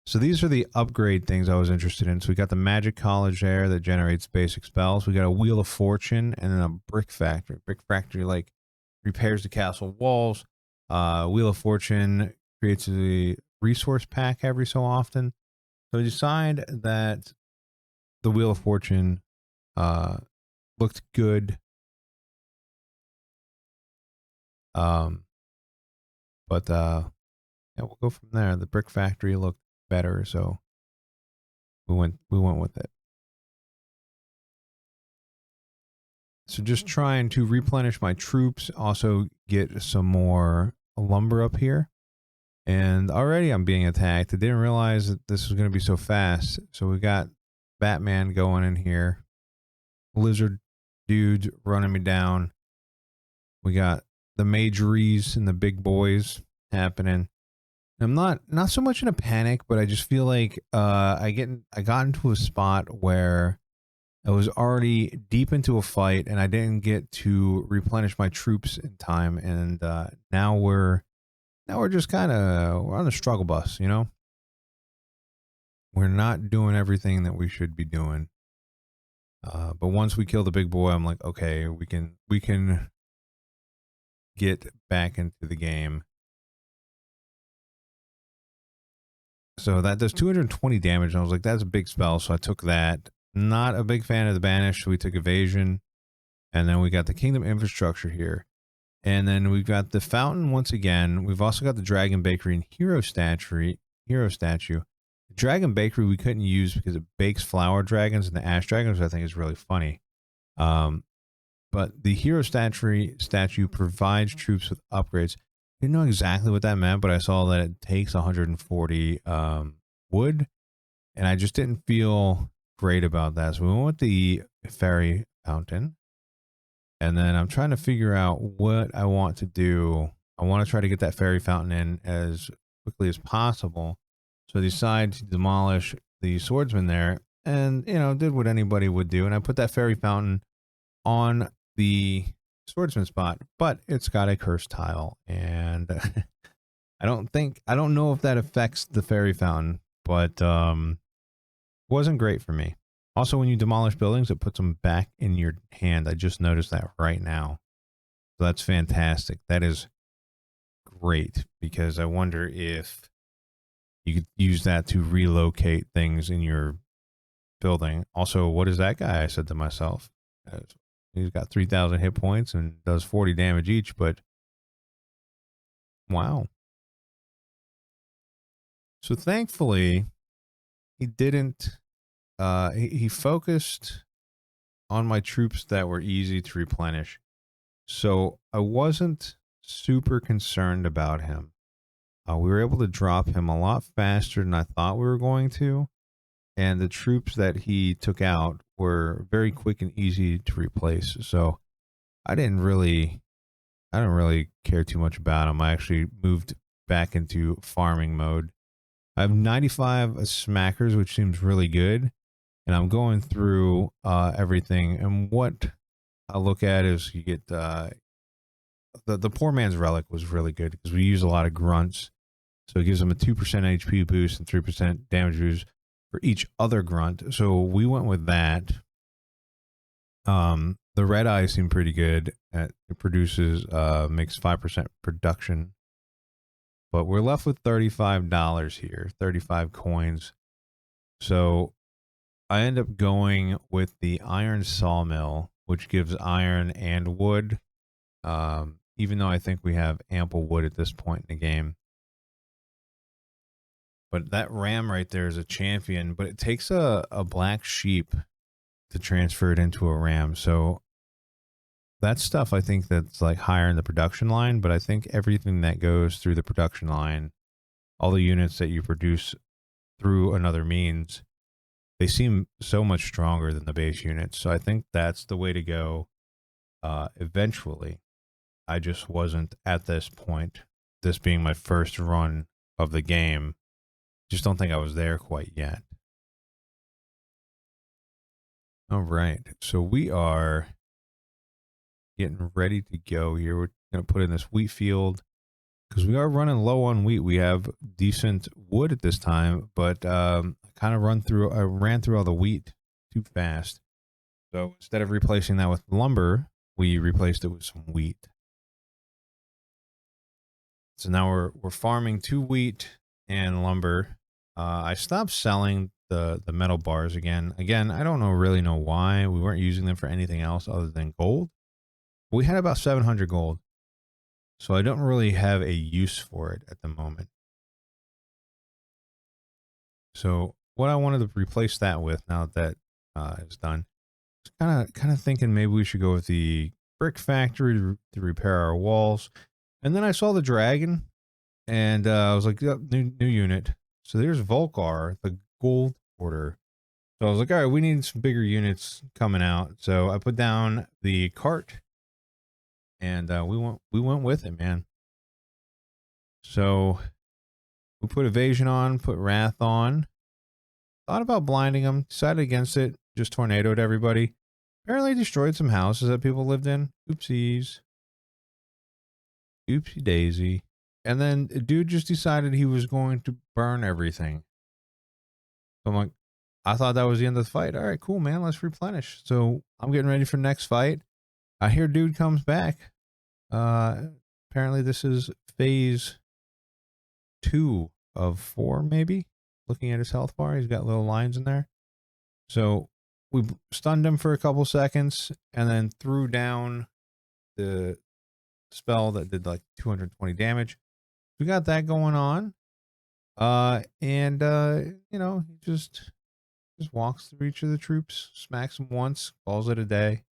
So these are the upgrade things I was interested in. So we got the Magic College there that generates basic spells. We got a Wheel of Fortune and then a Brick Factory. Brick Factory like repairs the castle walls. Wheel of Fortune creates a resource pack every so often. So I decide that the Wheel of Fortune looked good. But yeah, we'll go from there. The Brick Factory looked better, so we went with it. So just trying to replenish my troops, also get some more lumber up here. And already I'm being attacked. I didn't realize that this was going to be so fast. So we got Batman going in here. Lizard dudes running me down. We got the mageries and the big boys happening. I'm not so much in a panic, but I just feel like I got into a spot where I was already deep into a fight and I didn't get to replenish my troops in time, and now we're just kind of we're on the struggle bus, you know? We're not doing everything that we should be doing. But once we kill the big boy, I'm like, okay, we can get back into the game. So that does 220 damage. And I was like, that's a big spell. So I took that. Not a big fan of the banish. So we took evasion. And then we got the kingdom infrastructure here. And then we've got the fountain once again. We've also got the dragon bakery and hero statue. The dragon bakery we couldn't use because it bakes flower dragons and the ash dragons, which I think is really funny. Um, but the hero statue provides troops with upgrades. Didn't know exactly what that meant, but I saw that it takes 140 wood, and I just didn't feel great about that. So we went with the fairy fountain, and then I'm trying to figure out what I want to do. I want to try to get that fairy fountain in as quickly as possible. So I decided to demolish the swordsman there, and did what anybody would do, and I put that fairy fountain on the swordsman spot, but it's got a cursed tile, and I don't know if that affects the fairy fountain, but wasn't great for me. Also, when you demolish buildings, it puts them back in your hand. I just noticed that right now. So that's fantastic. That is great, because I wonder if you could use that to relocate things in your building. Also, what is that guy? I said to myself. He's got 3,000 hit points and does 40 damage each, but wow. So thankfully, he didn't, he focused on my troops that were easy to replenish. So I wasn't super concerned about him. We were able to drop him a lot faster than I thought we were going to. And the troops that he took out were very quick and easy to replace. So I didn't really care too much about him. I actually moved back into farming mode. I have 95 smackers, which seems really good. And I'm going through everything. And what I look at is you get the poor man's relic was really good because we use a lot of grunts. So it gives them a 2% HP boost and 3% damage boost for each other grunt. So we went with that. The red eye seemed pretty good. It produces, makes 5% production. But we're left with $35 here, 35 coins. So I end up going with the iron sawmill, which gives iron and wood. Even though I think we have ample wood at this point in the game. But that ram right there is a champion, but it takes a black sheep to transfer it into a ram. So that stuff, I think that's like higher in the production line, but I think everything that goes through the production line, all the units that you produce through another means, they seem so much stronger than the base units. So I think that's the way to go eventually. I just wasn't at this point, this being my first run of the game. Just don't think I was there quite yet. All right. So we are getting ready to go here. We're going to put in this wheat field because we are running low on wheat. We have decent wood at this time, but I ran through all the wheat too fast. So instead of replacing that with lumber, we replaced it with some wheat. So now we're farming 2 wheat and lumber. I stopped selling the metal bars again. I don't really know why. We weren't using them for anything else other than gold. We had about 700 gold. So I don't really have a use for it at the moment. So what I wanted to replace that with, now that is done, is kind of thinking maybe we should go with the brick factory to repair our walls. And then I saw the dragon, and I was like, yep, new unit. So there's Volcar, the gold order. So I was like, all right, we need some bigger units coming out. So I put down the cart, and we went with it, man. So We put evasion on, put wrath on. Thought about blinding them, decided against it, just tornadoed everybody. Apparently destroyed some houses that people lived in. Oopsies. Oopsie daisy. And then a dude just decided he was going to burn everything. So I'm like, I thought that was the end of the fight. All right, cool, man. Let's replenish. So I'm getting ready for the next fight. I hear dude comes back. Apparently this is phase 2 of 4, maybe. Looking at his health bar, he's got little lines in there. So we stunned him for a couple seconds and then threw down the spell that did like 220 damage. We got that going on. You know, he just walks through each of the troops, smacks them once, calls it a day,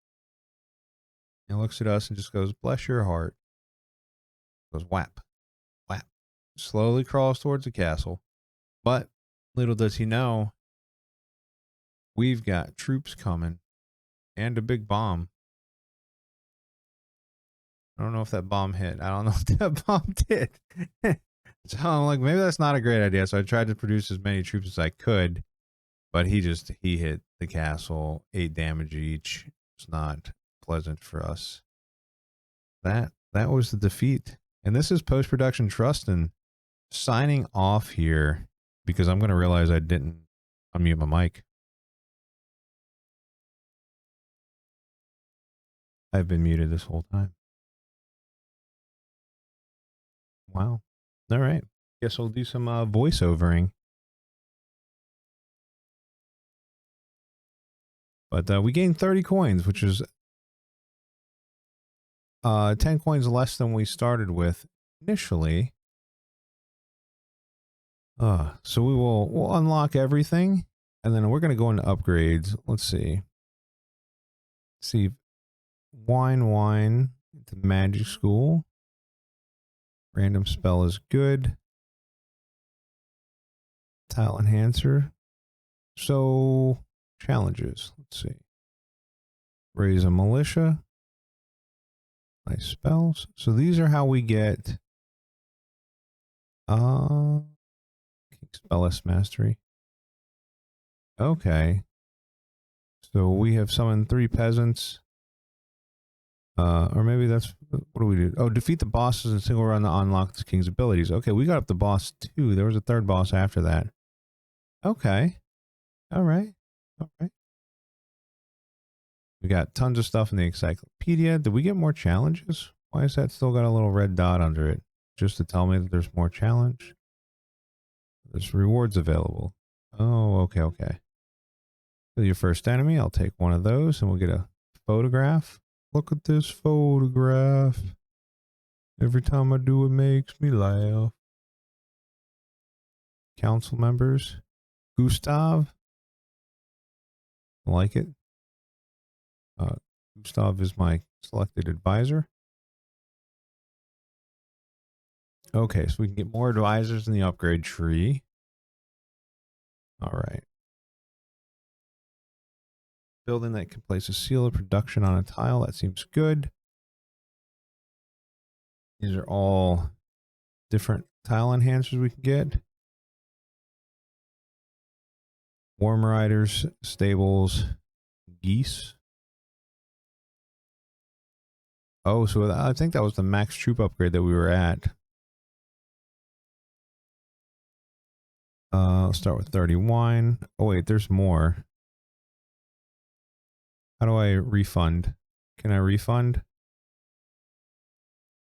and looks at us and just goes, "Bless your heart." Goes whap, whap. Slowly crawls towards the castle. But little does he know, we've got troops coming and a big bomb. I don't know if that bomb hit. I don't know if that bomb did. So I'm like, maybe that's not a great idea. So I tried to produce as many troops as I could, but he hit the castle, 8 damage each. It's not pleasant for us. That was the defeat. And this is post-production Trusten signing off here because I'm going to realize I didn't unmute my mic. I've been muted this whole time. Wow. All right. Guess we'll do some voiceovering. But we gained 30 coins, which is 10 coins less than we started with initially. So we'll unlock everything, and then we're going to go into upgrades. Let's see. Wine to magic school. Random spell is good. Tile enhancer. So challenges. Let's see. Raise a militia. Nice spells. So these are how we get Spellist mastery. Okay. So we have summoned 3 peasants. Or maybe that's, what do we do? Oh, defeat the bosses in a single run to unlock the king's abilities. Okay, we got up the boss 2. There was a 3rd boss after that. Okay. All right. All right. We got tons of stuff in the encyclopedia. Did we get more challenges? Why is that still got a little red dot under it? Just to tell me that there's more challenge? There's rewards available. Oh, okay, okay. Kill your first enemy. I'll take one of those and we'll get a photograph. Look at this photograph. Every time I do, it makes me laugh. Council members. Gustav. I like it. Gustav is my selected advisor. Okay, so we can get more advisors in the upgrade tree. All right. Building that can place a seal of production on a tile. That seems good. These are all different tile enhancers we can get. Warm riders, stables, geese. Oh, so I think that was the max troop upgrade that we were at. I'll start with 30 wine. Oh wait, there's more. How do I refund? Can I refund?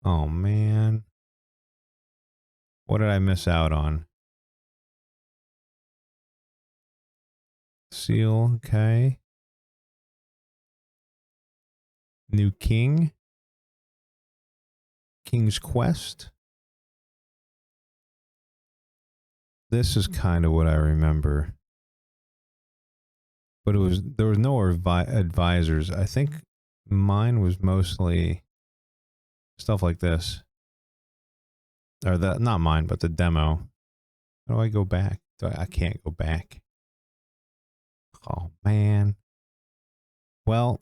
Oh man. What did I miss out on? Seal, okay. New king. King's Quest. This is kind of what I remember. But there was no advisors. I think mine was mostly stuff like this. Or not mine, but the demo. How do I go back? I can't go back. Oh man. Well,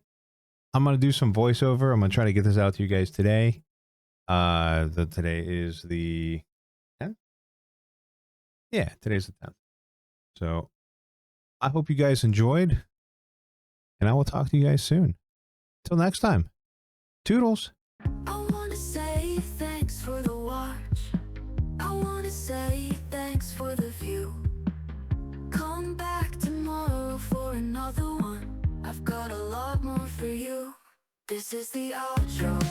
I'm gonna do some voiceover. I'm gonna try to get this out to you guys today. Today is the 10th. Yeah, today's the 10th. So I hope you guys enjoyed, and I will talk to you guys soon. Till next time. Toodles. I wanna say thanks for the watch. I wanna say thanks for the view. Come back tomorrow for another one. I've got a lot more for you. This is the outro.